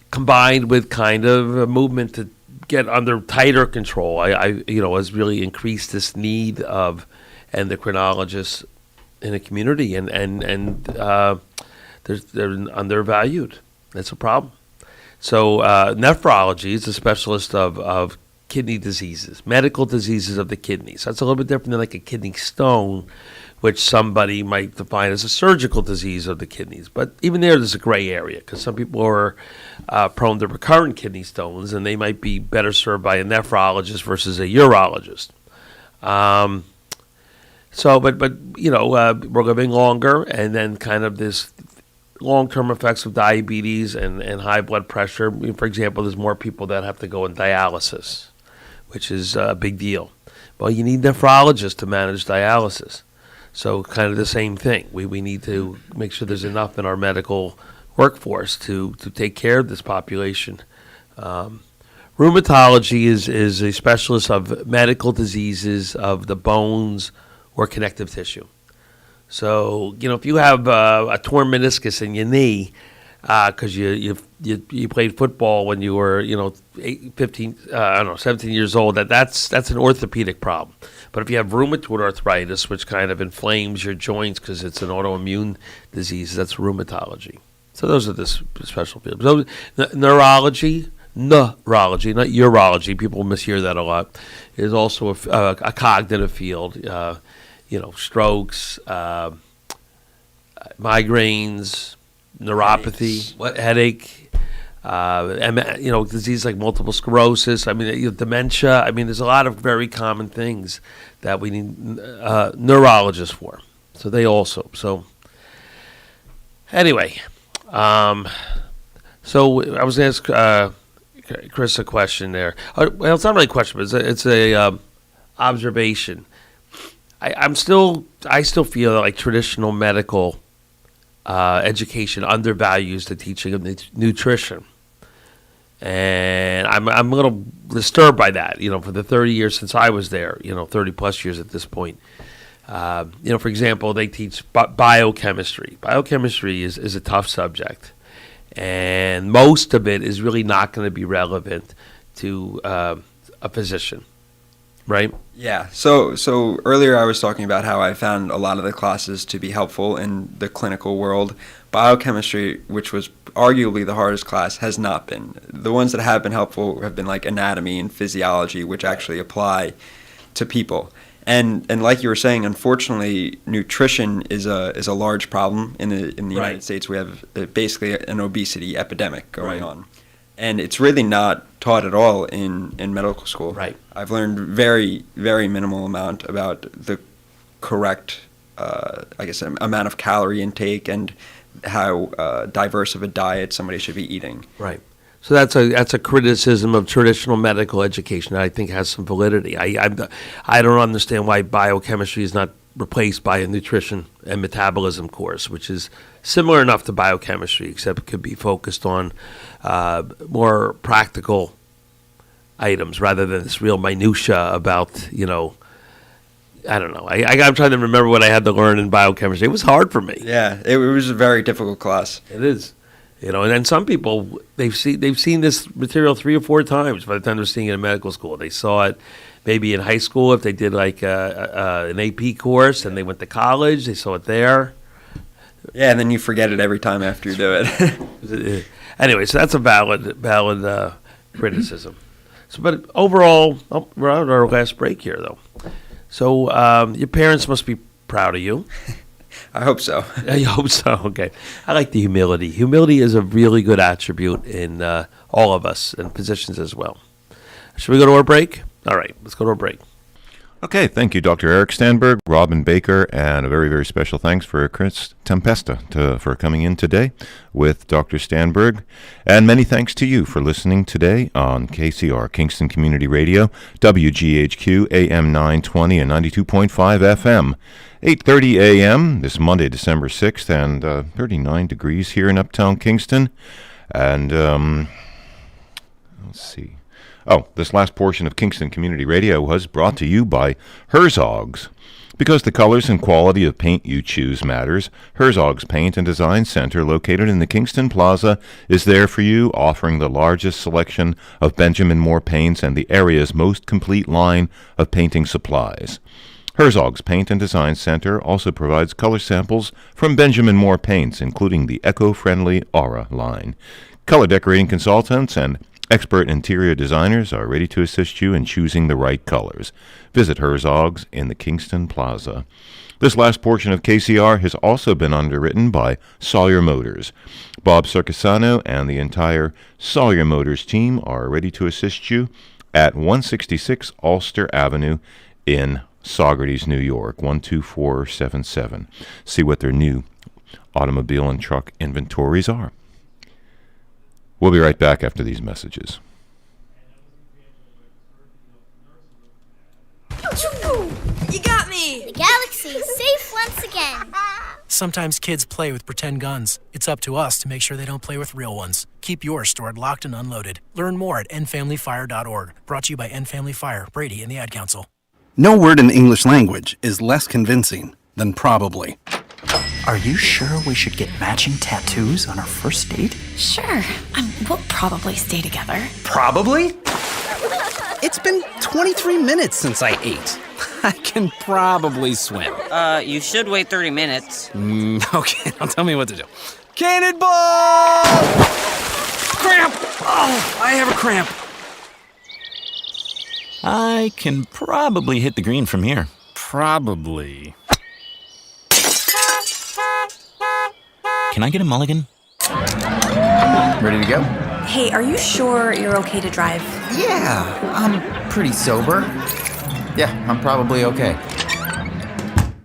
Combined with kind of a movement to get under tighter control, has really increased this need of endocrinologists in the community, and they're undervalued. That's a problem. So nephrology is a specialist of kidney diseases, medical diseases of the kidneys. That's a little bit different than like a kidney stone, which somebody might define as a surgical disease of the kidneys. But even there's a gray area because some people are prone to recurrent kidney stones, and they might be better served by a nephrologist versus a urologist. We're living longer, and then kind of this long-term effects of diabetes and high blood pressure. For example, there's more people that have to go in dialysis, which is a big deal. Well, you need nephrologists to manage dialysis. So kind of the same thing. We need to make sure there's enough in our medical workforce to take care of this population. Rheumatology is a specialist of medical diseases of the bones or connective tissue. So, if you have a torn meniscus in your knee because you played football when you were 17 years old, that's an orthopedic problem. But if you have rheumatoid arthritis, which kind of inflames your joints because it's an autoimmune disease, that's rheumatology. So those are the special fields. So, neurology, not urology. People mishear that a lot. Is also a cognitive field. Strokes, migraines, neuropathy, headache. Disease like multiple sclerosis. Dementia. There's a lot of very common things that we need neurologists for. So they also. So anyway, so I was going to ask Chris a question there. Well, it's not really a question, but it's a observation. I still feel that like traditional medical education undervalues the teaching of nutrition. And I'm a little disturbed by that, for the 30 years since I was there, 30 plus years at this point. For example, they teach biochemistry. Biochemistry is a tough subject, and most of it is really not going to be relevant to a physician, right? Yeah. So earlier I was talking about how I found a lot of the classes to be helpful in the clinical world. Biochemistry, which was arguably the hardest class, has not been. The ones that have been helpful have been like anatomy and physiology, which actually apply to people. And like you were saying, unfortunately, nutrition is a large problem in the United States. We have basically an obesity epidemic going on. And it's really not taught at all in medical school. Right. I've learned very, very minimal amount about the correct, amount of calorie intake and how diverse of a diet somebody should be eating. Right. So that's a criticism of traditional medical education that I think has some validity. I don't understand why biochemistry is not replaced by a nutrition and metabolism course, which is similar enough to biochemistry, except it could be focused on more practical items rather than this real minutia about, I don't know. I'm trying to remember what I had to learn in biochemistry. It was hard for me. Yeah, it was a very difficult class. It is. And then some people, they've seen this material 3 or 4 times by the time they're seeing it in medical school. They saw it maybe in high school if they did like an AP course, and they went to college, they saw it there. Yeah, and then you forget it every time after you do it. Anyway, so that's a valid criticism. So, but overall, we're on our last break here, though. So your parents must be proud of you. I hope so. I hope so. Okay. I like the humility. Humility is a really good attribute in all of us and physicians as well. Should we go to our break? All right, let's go to our break. Okay, thank you, Dr. Eric Stanberg, Robin Baker, and a very, very special thanks for Chris Tempesta for coming in today with Dr. Stanberg. And many thanks to you for listening today on KCR, Kingston Community Radio, WGHQ, AM 920 and 92.5 FM. 8:30 a.m. this Monday, December 6th, and 39 degrees here in Uptown Kingston. And let's see. Oh, this last portion of Kingston Community Radio was brought to you by Herzog's. Because the colors and quality of paint you choose matters, Herzog's Paint and Design Center, located in the Kingston Plaza, is there for you, offering the largest selection of Benjamin Moore paints and the area's most complete line of painting supplies. Herzog's Paint and Design Center also provides color samples from Benjamin Moore paints, including the eco-friendly Aura line. Color decorating consultants and expert interior designers are ready to assist you in choosing the right colors. Visit Herzog's in the Kingston Plaza. This last portion of KCR has also been underwritten by Sawyer Motors. Bob Circasano and the entire Sawyer Motors team are ready to assist you at 166 Ulster Avenue in Saugerties, New York, 12477. See what their new automobile and truck inventories are. We'll be right back after these messages. You got me! The galaxy is safe once again. Sometimes kids play with pretend guns. It's up to us to make sure they don't play with real ones. Keep yours stored locked and unloaded. Learn more at endfamilyfire.org. Brought to you by End Family Fire, Brady, and the Ad Council. No word in the English language is less convincing than probably. Are you sure we should get matching tattoos on our first date? Sure. We'll probably stay together. Probably? It's been 23 minutes since I ate. I can probably swim. You should wait 30 minutes. Okay, now tell me what to do. Cannonball! Cramp! Oh, I have a cramp. I can probably hit the green from here. Probably. Can I get a mulligan? Ready to go? Hey, are you sure you're okay to drive? Yeah, I'm pretty sober. Yeah, I'm probably okay.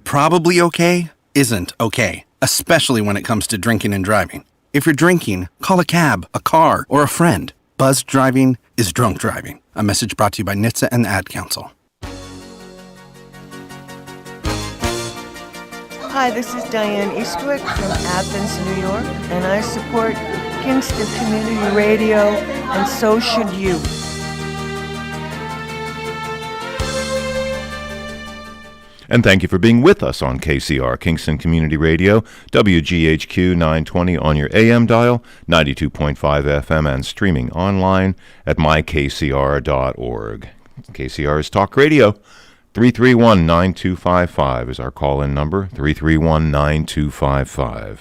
Probably okay isn't okay, especially when it comes to drinking and driving. If you're drinking, call a cab, a car, or a friend. Buzzed driving is drunk driving. A message brought to you by NHTSA and the Ad Council. Hi, this is Diane Eastwick from Athens, New York, and I support Kingston Community Radio, and so should you. And thank you for being with us on KCR, Kingston Community Radio, WGHQ 920 on your AM dial, 92.5 FM, and streaming online at mykcr.org. KCR's Talk Radio. 331-9255 is our call-in number, 331-9255.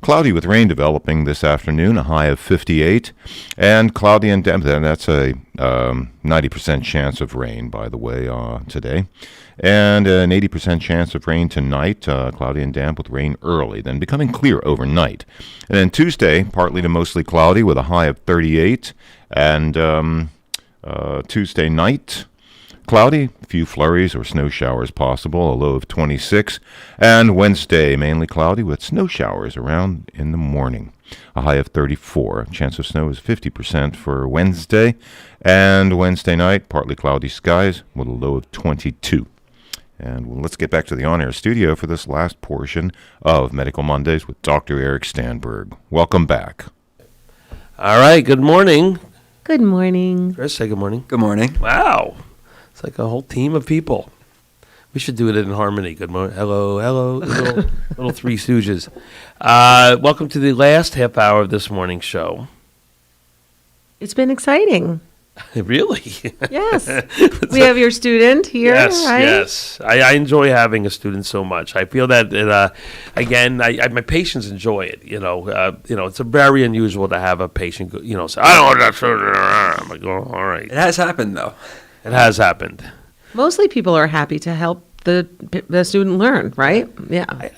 Cloudy with rain developing this afternoon, a high of 58, and cloudy and damp. That's a 90% chance of rain, by the way, today. And an 80% chance of rain tonight, cloudy and damp with rain early, then becoming clear overnight. And then Tuesday, partly to mostly cloudy with a high of 38, and Tuesday night, cloudy, a few flurries or snow showers possible, a low of 26. And Wednesday, mainly cloudy with snow showers around in the morning, a high of 34. Chance of snow is 50% for Wednesday. And Wednesday night, partly cloudy skies with a low of 22. And let's get back to the on-air studio for this last portion of Medical Mondays with Dr. Eric Standberg. Welcome back. All right, good morning. Good morning. Chris, say good morning. Good morning. Wow. It's like a whole team of people. We should do it in harmony. Good morning. Hello, hello. Little Three Stooges. Welcome to the last half hour of this morning's show. It's been exciting. Really? Yes. We have your student here, yes, right? Yes. I enjoy having a student so much. I feel that, again, my patients enjoy it. It's a very unusual to have a patient, say, I don't want that student. I'm like, oh, all right. It has happened, though. It has happened. Mostly people are happy to help the student learn, right? Yeah.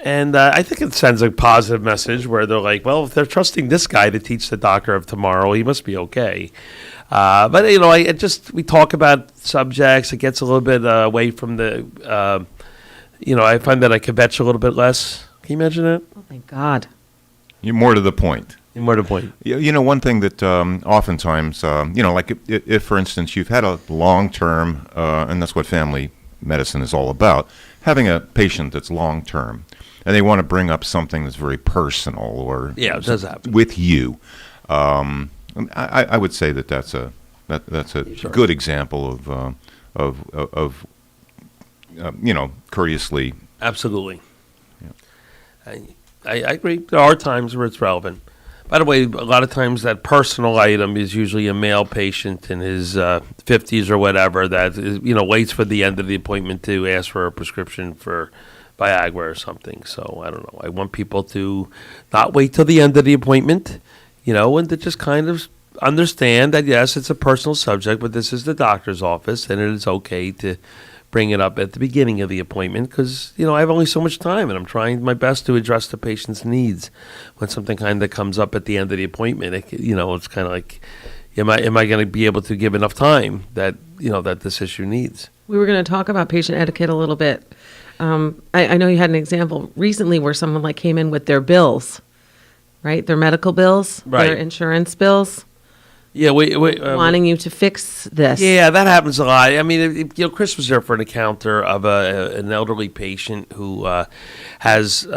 And I think it sends a positive message where they're like, well, if they're trusting this guy to teach the doctor of tomorrow, he must be okay. But we talk about subjects. It gets a little bit away from the, I find that I kvetch a little bit less. Can you imagine that? Oh, thank God. You're more to the point. More to the point. One thing that oftentimes, like if, for instance, you've had a long-term, and that's what family medicine is all about, having a patient that's long-term, and they want to bring up something that's very personal or it does happen with you. I would say that's a Sure. good example of courteously. Absolutely. Yeah. I agree. There are times where it's relevant. By the way, a lot of times that personal item is usually a male patient in his 50s or whatever that is, waits for the end of the appointment to ask for a prescription for Viagra or something. So I don't know. I want people to not wait till the end of the appointment, and to just kind of understand that, yes, it's a personal subject, but this is the doctor's office, and it is okay to bring it up at the beginning of the appointment because, I have only so much time, and I'm trying my best to address the patient's needs. When something kind of comes up at the end of the appointment, it's kind of like, am I going to be able to give enough time that, that this issue needs? We were going to talk about patient etiquette a little bit. I know you had an example recently where someone came in with their bills, right? Their medical bills, right. Their insurance bills. Yeah, wanting you to fix this. Yeah, that happens a lot. I mean, Chris was there for an encounter of an elderly patient who has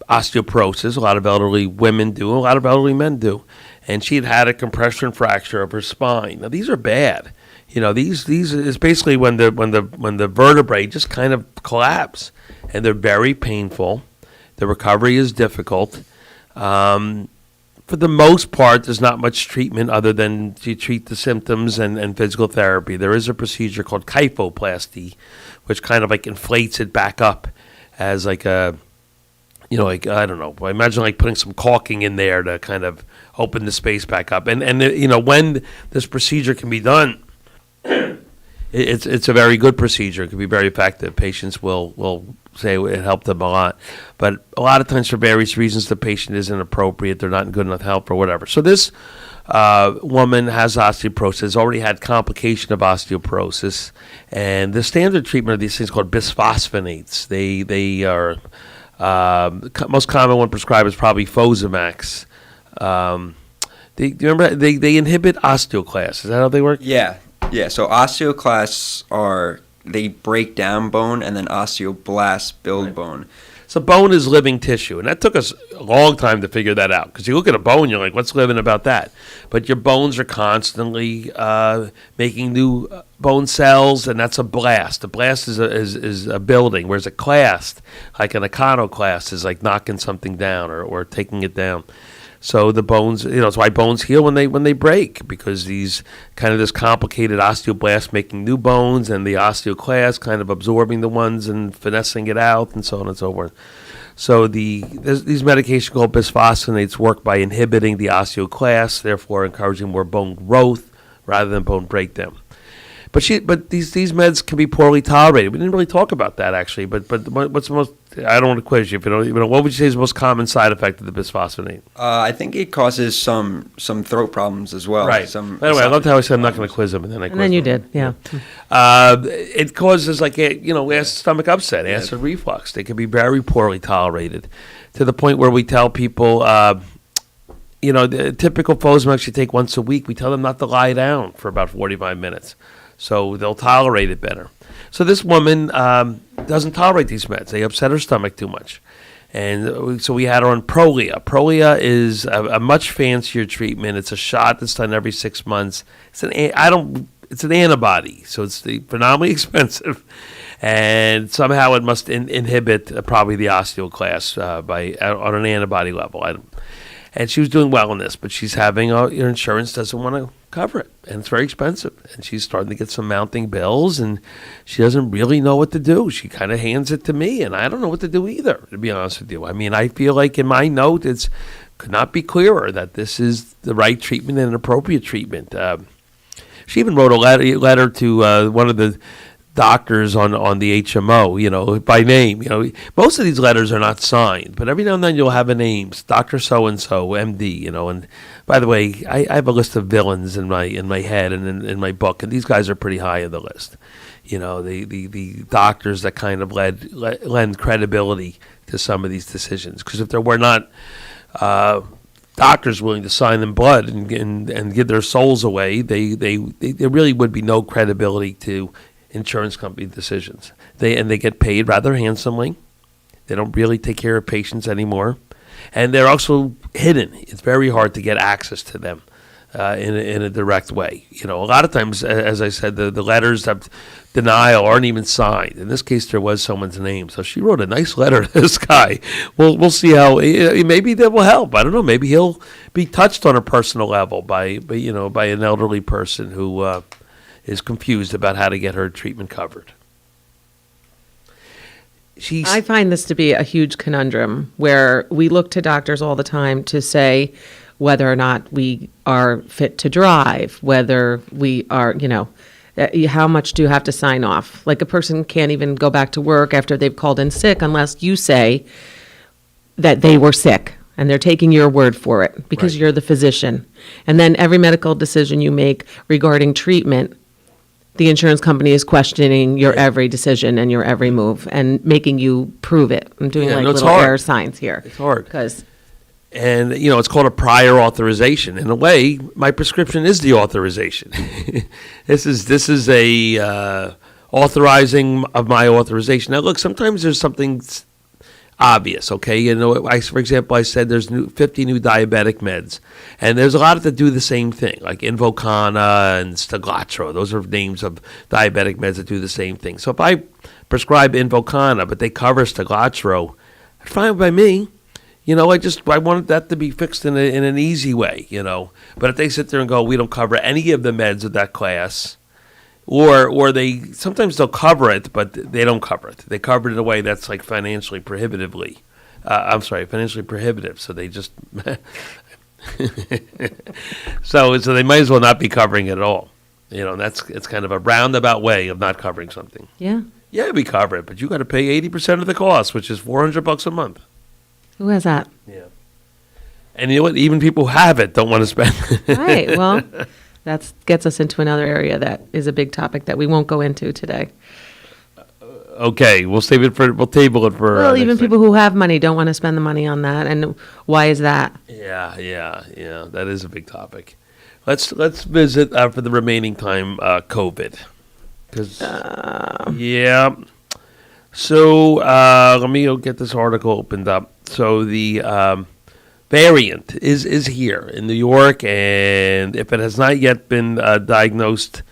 osteoporosis. A lot of elderly women do, a lot of elderly men do, and she had a compression fracture of her spine. Now, these are bad. These is basically when the vertebrae just kind of collapse, and they're very painful. The recovery is difficult. For the most part, there's not much treatment other than to treat the symptoms and physical therapy. There is a procedure called Kyphoplasty, which kind of inflates it back up as I don't know. I imagine putting some caulking in there to kind of open the space back up. And when this procedure can be done, it's a very good procedure. It can be very effective. Patients will say it helped them a lot. But a lot of times for various reasons, the patient isn't appropriate. They're not in good enough health or whatever. So this woman has osteoporosis, already had complication of osteoporosis. And the standard treatment of these things called bisphosphonates. They are most common one prescribed is probably Fosamax. Do you remember? They inhibit osteoclasts. Is that how they work? Yeah. So osteoclasts they break down bone, and then osteoblasts build bone. So bone is living tissue, and that took us a long time to figure that out. Because you look at a bone, you're like, what's living about that? But your bones are constantly making new bone cells, and that's a blast. A blast is a building, whereas a clast, like an iconoclast, is like knocking something down or taking it down. So the bones, it's why bones heal when they break, because these kind of this complicated osteoblast making new bones and the osteoclast kind of absorbing the ones and finessing it out and so on and so forth. So these medications called bisphosphonates work by inhibiting the osteoclast, therefore encouraging more bone growth rather than bone breakdown. But these meds can be poorly tolerated. We didn't really talk about that actually. But what's the most? I don't want to quiz you if you don't. What would you say is the most common side effect of the bisphosphonate? I think it causes some throat problems as well. Right. By the way, I loved how I said I'm not going to quiz them, and then I quiz them. And then you did, yeah. It causes stomach upset, acid reflux. They can be very poorly tolerated, to the point where we tell people. The typical Fosamax you take once a week. We tell them not to lie down for about 45 minutes. So they'll tolerate it better. So this woman doesn't tolerate these meds. They upset her stomach too much. And so we had her on Prolia. Prolia is a much fancier treatment. It's a shot that's done every 6 months. It's an antibody, so it's phenomenally expensive. And somehow it must inhibit probably the osteoclast on an antibody level. And she was doing well in this, but she's having her insurance doesn't want to cover it, and it's very expensive. And she's starting to get some mounting bills, and she doesn't really know what to do. She kind of hands it to me, and I don't know what to do either, to be honest with you. I mean, I feel like in my note, could not be clearer that this is the right treatment and an appropriate treatment. She even wrote a letter to one of the doctors on the HMO, by name. Most of these letters are not signed, but every now and then you'll have a name, Dr. So-and-so, MD, and by the way, I have a list of villains in my head and in my book, and these guys are pretty high on the list. The doctors that kind of lend credibility to some of these decisions, because if there were not doctors willing to sign in blood and give their souls away, there really would be no credibility to insurance company decisions. They get paid rather handsomely. They don't really take care of patients anymore, and they're also hidden. It's very hard to get access to them in a direct way. A lot of times, as I said, the letters of denial aren't even signed. In this case, there was someone's name, so she wrote a nice letter to this guy. We'll see how maybe that will help. I don't know. Maybe he'll be touched on a personal level by an elderly person who is confused about how to get her treatment covered. I find this to be a huge conundrum where we look to doctors all the time to say whether or not we are fit to drive, whether we are, how much do you have to sign off? Like a person can't even go back to work after they've called in sick unless you say that they were sick. And they're taking your word for it because you're the physician. And then every medical decision you make regarding treatment, the insurance company is questioning your every decision and your every move and making you prove it. I'm doing little error signs here. It's hard. And, it's called a prior authorization. In a way, my prescription is the authorization. This is a authorizing of my authorization. Now, look, sometimes there's something obvious, okay? For example, I said there's 50 new diabetic meds, and there's a lot that do the same thing, like Invokana and Steglatro. Those are names of diabetic meds that do the same thing. So if I prescribe Invokana, but they cover Steglatro, fine by me. I wanted that to be fixed in an easy way, But if they sit there and go, we don't cover any of the meds of that class, or they sometimes they'll cover it, but they don't cover it. They cover it in a way that's like financially prohibitive. So they just so they might as well not be covering it at all. It's kind of a roundabout way of not covering something. Yeah. Yeah, we cover it, but you got to pay 80% of the cost, which is $400 a month. Who has that? Yeah. And you know what? Even people who have it don't want to spend it. Right. Well, that gets us into another area that is a big topic that we won't go into today. Okay, we'll table it for. Well, even people who have money don't want to spend the money on that, and why is that? Yeah, that is a big topic. Let's visit for the remaining time COVID, because yeah. So let me go get this article opened up. So the variant is here in New York, and if it has not yet been diagnosed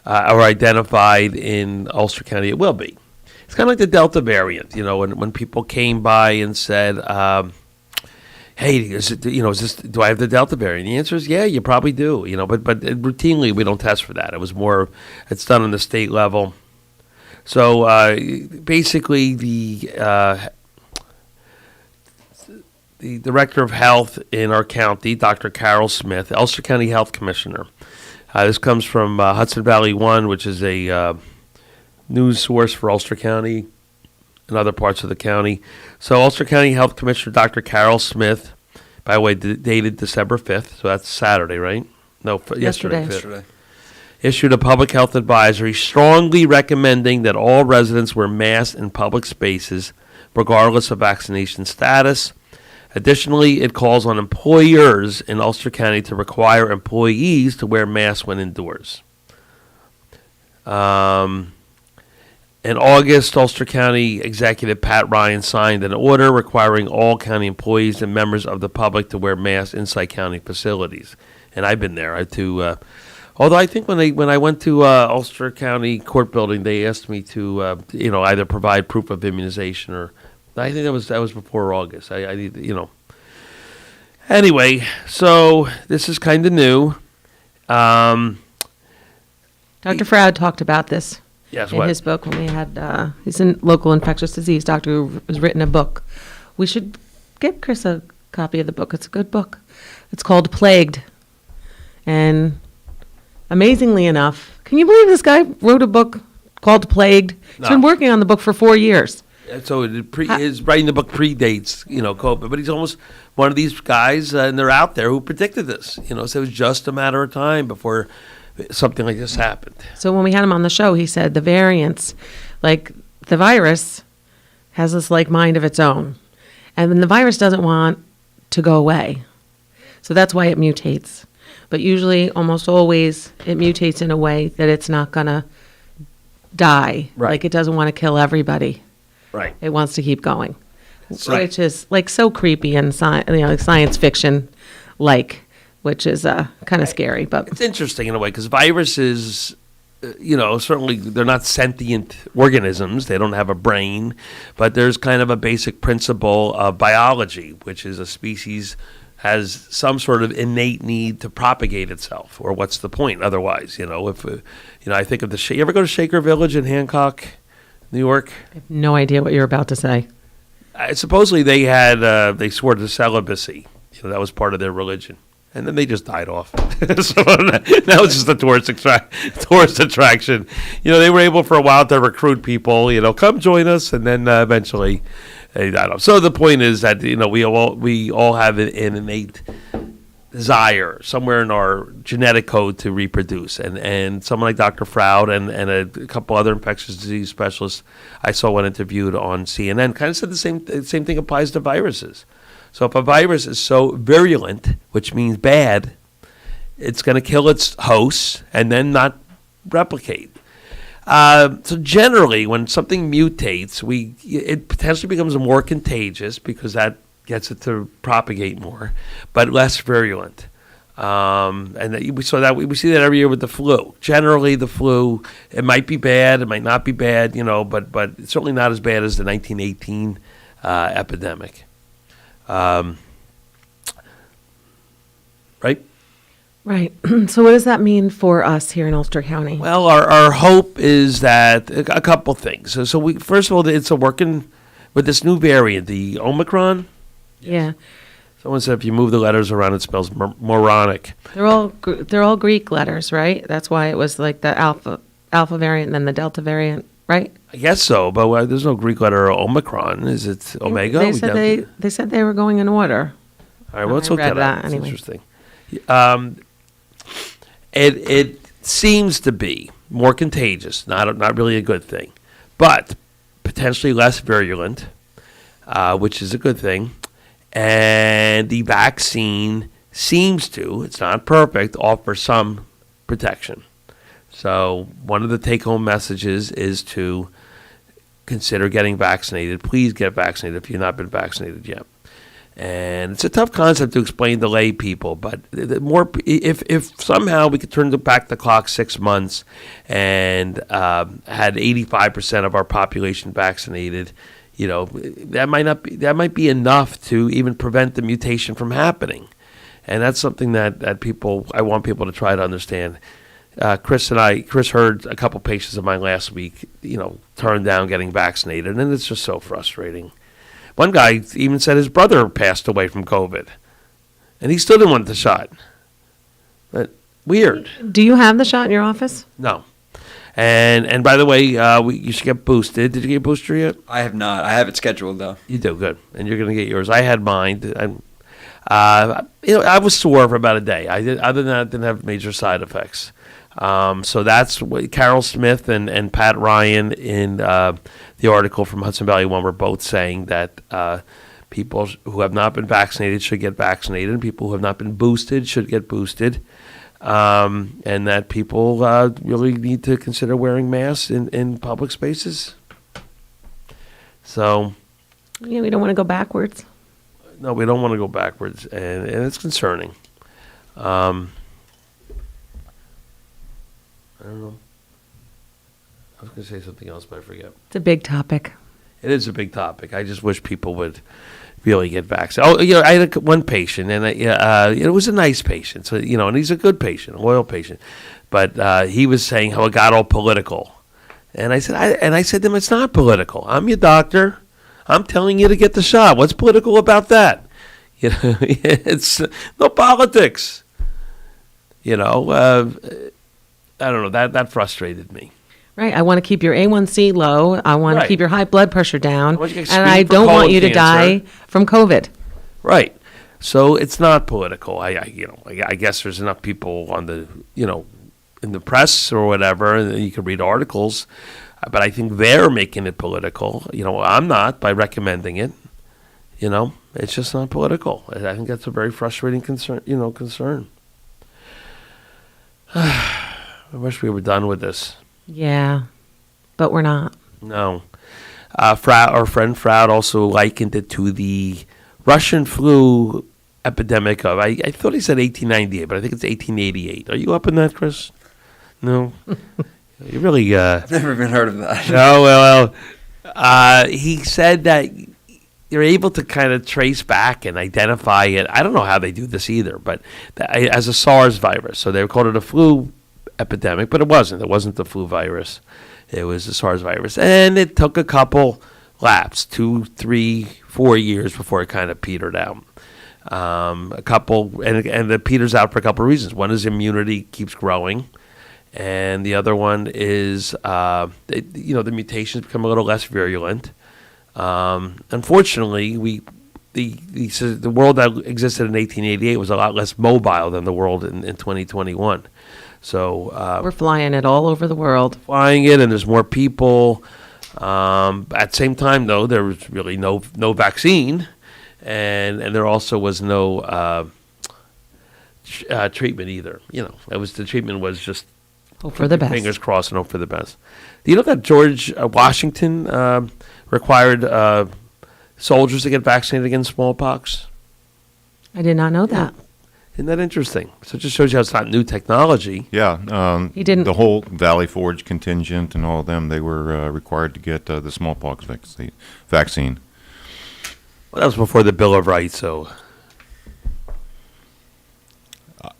or identified in Ulster County, it will be. It's kind of like the Delta variant, when people came by and said, "Hey, is this? Do I have the Delta variant?" The answer is, yeah, you probably do. But routinely we don't test for that. It's done on the state level. So basically, the director of health in our county, Dr. Carol Smith, Ulster County Health Commissioner. This comes from Hudson Valley One, which is a news source for Ulster County and other parts of the county. So Ulster County Health Commissioner Dr. Carol Smith, by the way, dated December 5th, so that's Saturday, right? No, yesterday. Issued a public health advisory strongly recommending that all residents wear masks in public spaces, regardless of vaccination status. Additionally, it calls on employers in Ulster County to require employees to wear masks when indoors. In August, Ulster County Executive Pat Ryan signed an order requiring all county employees and members of the public to wear masks inside county facilities. And I've been there. Although I think when I went to Ulster County Court Building, they asked me to either provide proof of immunization or I think that was before August. I need Anyway, so this is kind of new. Dr. Froud talked about this. Yes, in what? his book when we had, he's a local infectious disease doctor who has written a book. We should give Chris a copy of the book. It's a good book. It's called Plagued. And amazingly enough, can you believe this guy wrote a book called Plagued? He's been working on the book for 4 years. So his writing the book predates, COVID, but he's almost one of these guys, and they're out there who predicted this. So it was just a matter of time before something like this happened. So when we had him on the show, he said the variants, like the virus, has this like mind of its own, and then the virus doesn't want to go away, so that's why it mutates. But usually, almost always, it mutates in a way that it's not gonna die. Right. Like it doesn't want to kill everybody. Right. It wants to keep going, Right. which is like so creepy and science fiction, which is kind of scary. But It's interesting in a way because viruses, certainly they're not sentient organisms. They don't have a brain, but there's kind of a basic principle of biology, which is a species has some sort of innate need to propagate itself, or what's the point otherwise? If I think of you ever go to Shaker Village in Hancock, New York? I have no idea what you're about to say. Supposedly they had they swore to celibacy. That was part of their religion. And then they just died off. So that was just a tourist attraction. They were able for a while to recruit people, come join us, and then eventually they died off. So the point is that, we all have an innate desire somewhere in our genetic code to reproduce. And someone like Dr. Froud and a couple other infectious disease specialists I saw one interviewed on CNN kind of said the same thing applies to viruses. So if a virus is so virulent, which means bad, it's going to kill its hosts and then not replicate. So generally, when something mutates, it potentially becomes more contagious because that gets it to propagate more, but less virulent. We see that every year with the flu. Generally, the flu, it might be bad, it might not be bad, but it's certainly not as bad as the 1918 epidemic. Right? Right. So what does that mean for us here in Ulster County? Well, our hope is that a couple things. So we first of all, it's working with this new variant, the Omicron. Yeah. Someone said if you move the letters around, it spells moronic. They're all Greek letters, right? That's why it was like the alpha variant and then the delta variant, right? I guess so, but there's no Greek letter Omicron. Is it Omega? They said they were going in order. All right, well, let's look that up. It's anyway. interesting. It seems to be more contagious, not really a good thing, but potentially less virulent, which is a good thing. And the vaccine seems to, it's not perfect, offer some protection. So one of the take-home messages is to consider getting vaccinated. Please get vaccinated if you've not been vaccinated yet. And it's a tough concept to explain to lay people, but if somehow we could turn back the clock 6 months and had 85% of our population vaccinated, that might be enough to even prevent the mutation from happening. And that's something that I want people to try to understand. Chris heard a couple patients of mine last week, turn down getting vaccinated, and it's just so frustrating. One guy even said his brother passed away from COVID, and he still didn't want the shot. But weird. Do you have the shot in your office? No. And by the way, you should get boosted. Did you get your booster yet? I have not. I have it scheduled though. You do, good. And you're going to get yours. I had mine. I was sore for about a day. Other than that, I didn't have major side effects. So that's what Carol Smith and Pat Ryan in the article from Hudson Valley One were both saying that people who have not been vaccinated should get vaccinated, and people who have not been boosted should get boosted. and that people really need to consider wearing masks in public spaces. So, Yeah, we don't want to go backwards. no, we don't want to go backwards, and it's concerning. I don't know. I was going to say something else, but I forget. It's a big topic. It is a big topic. I just wish people would really get vaccinated. Oh, I had one patient, and it was a nice patient. So, and he's a good patient, a loyal patient. But he was saying how it got all political. And I said to him, it's not political. I'm your doctor. I'm telling you to get the shot. What's political about that? It's no politics. I don't know. That frustrated me. Right. I want to keep your A1C low. I want Right. to keep your high blood pressure down. want you to get And I screened for don't want colon you to die cancer. from COVID. Right. So it's not political. I guess there's enough people on the, in the press or whatever, and you can read articles, but I think they're making it political. I'm not by recommending it. It's just not political. I think that's a very frustrating concern. I wish we were done with this. Yeah, but we're not. No. Our friend Froud also likened it to the Russian flu epidemic of, I thought he said 1898, but I think it's 1888. Are you up in that, Chris? No? You really... I've never even heard of that. No, he said that you're able to kind of trace back and identify it. I don't know how they do this either, but as a SARS virus. So they called it a flu epidemic, but it wasn't. It wasn't the flu virus. It was the SARS virus. And it took a couple laps, 2, 3, 4 years before it kind of petered out. And it peters out for a couple of reasons. One is immunity keeps growing. And the other one is, the mutations become a little less virulent. Unfortunately, the world that existed in 1888 was a lot less mobile than the world in 2021. So We're flying it all over the world. Flying it, and there's more people. At the same time, though, there was really no vaccine, and there also was no treatment either. The treatment was just hope for the best. Fingers crossed and hope for the best. Do you know that George Washington required soldiers to get vaccinated against smallpox? I did not know that. Isn't that interesting? So it just shows you how it's not new technology. Yeah. He didn't. The whole Valley Forge contingent and all of them, they were required to get the smallpox vaccine. Well, that was before the Bill of Rights, so...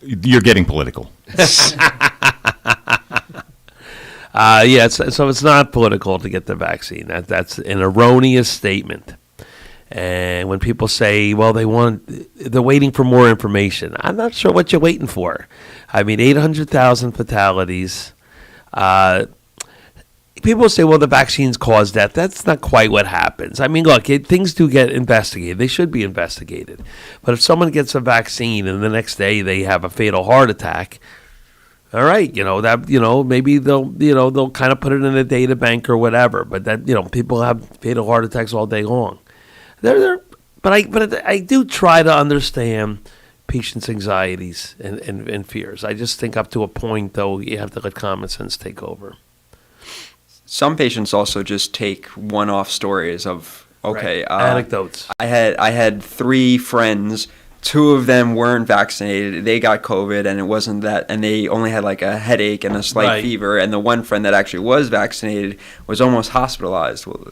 You're getting political. So it's not political to get the vaccine. That's an erroneous statement. And when people say, well, they're waiting for more information, I'm not sure what you're waiting for. I mean, 800,000 fatalities. People say, well, the vaccines cause death. That's not quite what happens. I mean, look, things do get investigated. They should be investigated. But if someone gets a vaccine and the next day they have a fatal heart attack, all right, maybe they'll kind of put it in a data bank or whatever. But people have fatal heart attacks all day long. But I do try to understand patients' anxieties and fears. I just think up to a point, though, you have to let common sense take over. Some patients also just take one-off stories of, okay, anecdotes. I had 3 friends. 2 of them weren't vaccinated. They got COVID, and it wasn't that, and they only had like a headache and a slight fever. And the one friend that actually was vaccinated was almost hospitalized. Well,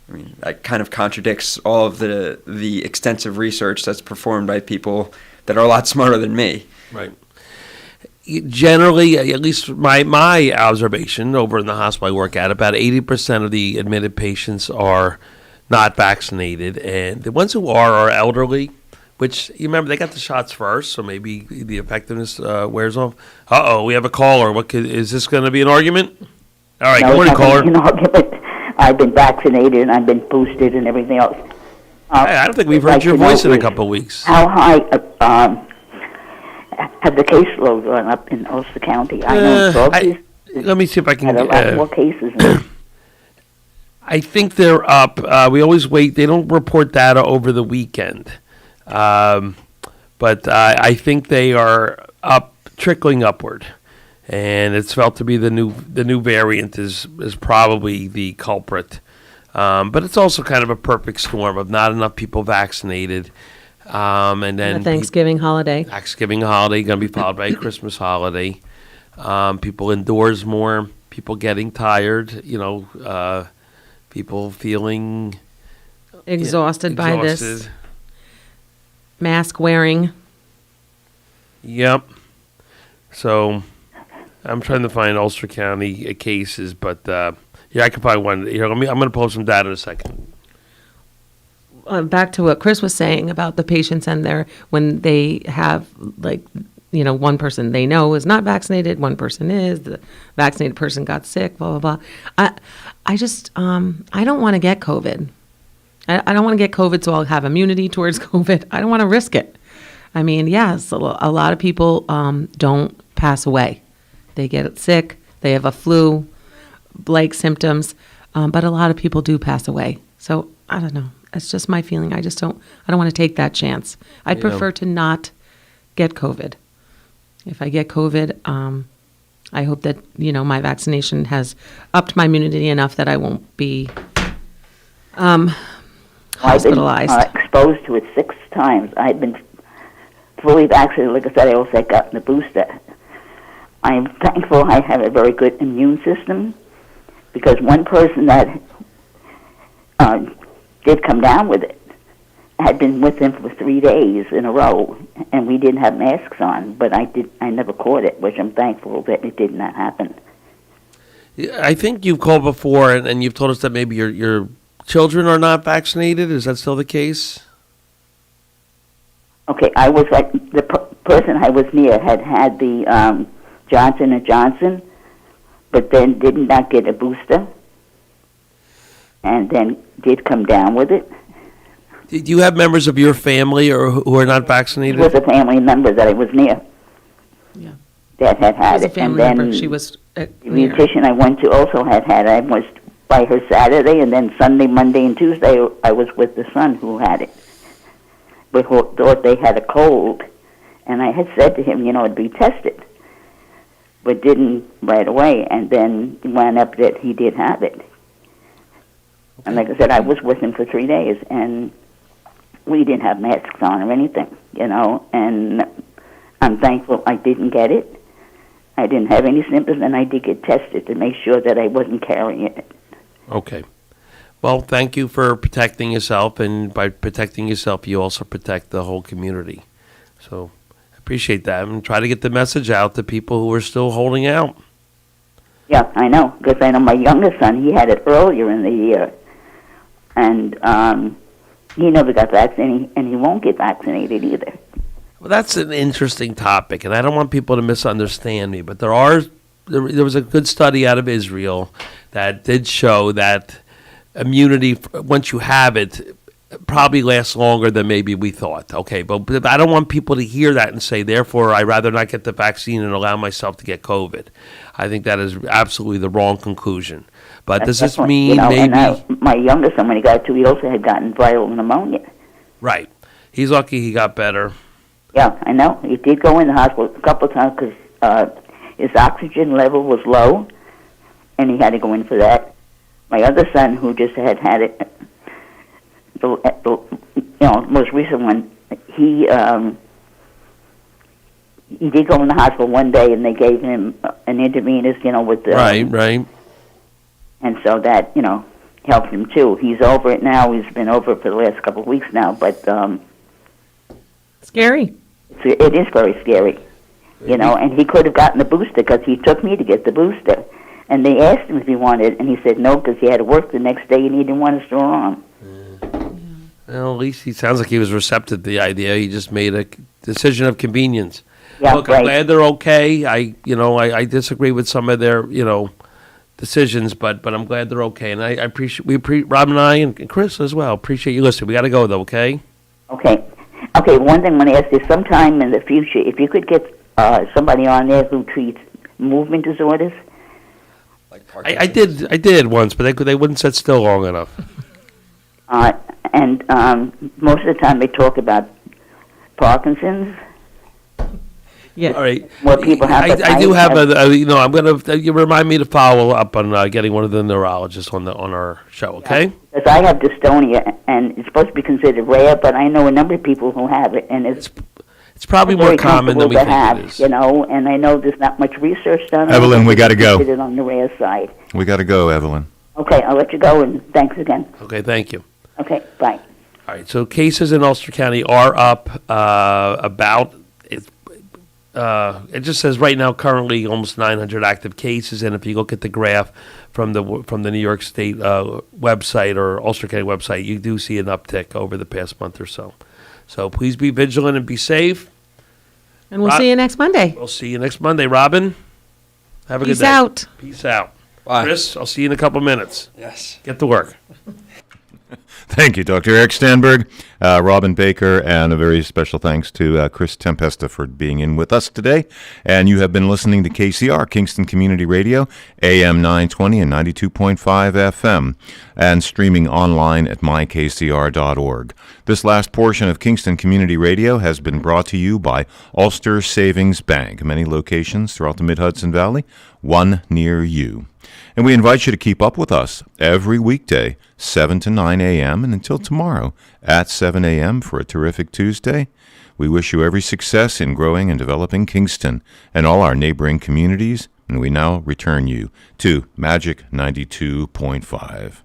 I mean, that kind of contradicts all of the extensive research that's performed by people that are a lot smarter than me. Right. Generally, at least my observation over in the hospital I work at, about 80% of the admitted patients are not vaccinated, and the ones who are elderly, which you remember they got the shots first, so maybe the effectiveness wears off. We have a caller. Is this going to be an argument? All right, good morning, caller. An argument. I've been vaccinated and I've been boosted and everything else. I don't think we've heard your voice in a couple of weeks. How high have the caseload gone up in Ulster County? I know let me see if I can. had a lot more cases. I think they're up. We always wait. They don't report data over the weekend. But I think they are up trickling upward, and it's felt to be the new variant is probably the culprit. But it's also kind of a perfect storm of not enough people vaccinated, and then The Thanksgiving holiday. Thanksgiving holiday going to be followed by a Christmas holiday. People indoors more. People getting tired. People feeling Exhausted by this. exhausted. Mask wearing. Yep. So I'm trying to find Ulster County cases, but I can find one. Here, I'm going to post some data in a second. Back to what Chris was saying about the patients and when they have one person they know is not vaccinated, one person is, the vaccinated person got sick, blah, blah, blah. I just, I don't want to get COVID. I don't want to get COVID, so I'll have immunity towards COVID. I don't want to risk it. I mean, yes, a lot of people don't pass away. They get sick, they have a flu-like symptoms, but a lot of people do pass away. So I don't know. It's just my feeling. I don't want to take that chance. I'd prefer to not get COVID. If I get COVID, I hope that, my vaccination has upped my immunity enough that I won't be hospitalized. I've been exposed to it 6 times. I've been fully vaccinated. Like I said, I also got the booster. I'm thankful I have a very good immune system, because one person that did come down with it had been with him for 3 days in a row, and we didn't have masks on, but I never caught it, which I'm thankful that it did not happen. I think you've called before, and you've told us that maybe your children are not vaccinated. Is that still the case? Okay, I was like, the person I was near had the Johnson & Johnson, but then did not get a booster, and then did come down with it. Do you have members of your family or who are not vaccinated? It was a family member that I was near. Yeah. That had She was it. a family And then member. She was the beautician I went to also had it. I was by her Saturday, and then Sunday, Monday, and Tuesday I was with the son who had it. But who thought they had a cold, and I had said to him, it'd be tested, but didn't right away, and then wound up that he did have it. And like I said, I was with him for 3 days, and we didn't have masks on or anything, and I'm thankful I didn't get it. I didn't have any symptoms, and I did get tested to make sure that I wasn't carrying it. Okay. Well, thank you for protecting yourself, and by protecting yourself, you also protect the whole community. So I appreciate that, and try to get the message out to people who are still holding out. Yeah, I know, because I know my youngest son, he had it earlier in the year, and he never got vaccinated, and he won't get vaccinated either. Well, that's an interesting topic, and I don't want people to misunderstand me, but there was a good study out of Israel that did show that immunity, once you have it, probably lasts longer than maybe we thought. Okay, but I don't want people to hear that and say, therefore, I'd rather not get the vaccine and allow myself to get COVID. I think that is absolutely the wrong conclusion. But does this mean maybe... And, my youngest son, when he got 2, he also had gotten viral pneumonia. Right. He's lucky he got better. Yeah, I know. He did go in the hospital a couple of times because his oxygen level was low, and he had to go in for that. My other son, who just had it, the most recent one, he did go in the hospital one day, and they gave him an intravenous, with the... Right. And so that, helped him too. He's over it now. He's been over it for the last couple of weeks now, but... Scary. It is very scary, and he could have gotten the booster because he took me to get the booster. And they asked him if he wanted, and he said no because he had to work the next day and he didn't want to store on. Well, at least he sounds like he was receptive to the idea. He just made a decision of convenience. Yeah, Look, right. I'm glad they're okay. I disagree with some of their, decisions, but I'm glad they're okay. And I appreciate, Rob and I and Chris as well, appreciate you listening. We got to go, though, okay? Okay, one thing I want to ask is sometime in the future, if you could get somebody on there who treats movement disorders. I did once, but they wouldn't sit still long enough. And most of the time they talk about Parkinson's. Yeah. All right. More people have it. I do have I'm gonna. You remind me to follow up on getting one of the neurologists on our show. Okay. Because I have dystonia, and it's supposed to be considered rare, but I know a number of people who have it, and it's probably more very common than we comfortable to think have, it is. you know. And I know there's not much research done. Evelyn, we gotta go. Considered on the rare side. We got to go, Evelyn. Okay, I'll let you go, and thanks again. Okay. Thank you. Okay, bye. All right. So cases in Ulster County are up about. It just says right now currently almost 900 active cases, and if you look at the graph from the New York State website or Ulster County website, you do see an uptick over the past month or so. So please be vigilant and be safe. And we'll see you next Monday. We'll see you next Monday. Robin, have a good Peace day. out. Peace out. Bye. Chris, I'll see you in a couple minutes. Yes. Get to work. Thank you, Dr. Eric Stanberg, Robin Baker, and a very special thanks to Chris Tempesta for being in with us today. And you have been listening to KCR, Kingston Community Radio, AM 920 and 92.5 FM, and streaming online at mykcr.org. This last portion of Kingston Community Radio has been brought to you by Ulster Savings Bank, many locations throughout the Mid-Hudson Valley, one near you. And we invite you to keep up with us every weekday, 7 to 9 a.m., and until tomorrow at 7 a.m. for a terrific Tuesday. We wish you every success in growing and developing Kingston and all our neighboring communities, and we now return you to Magic 92.5.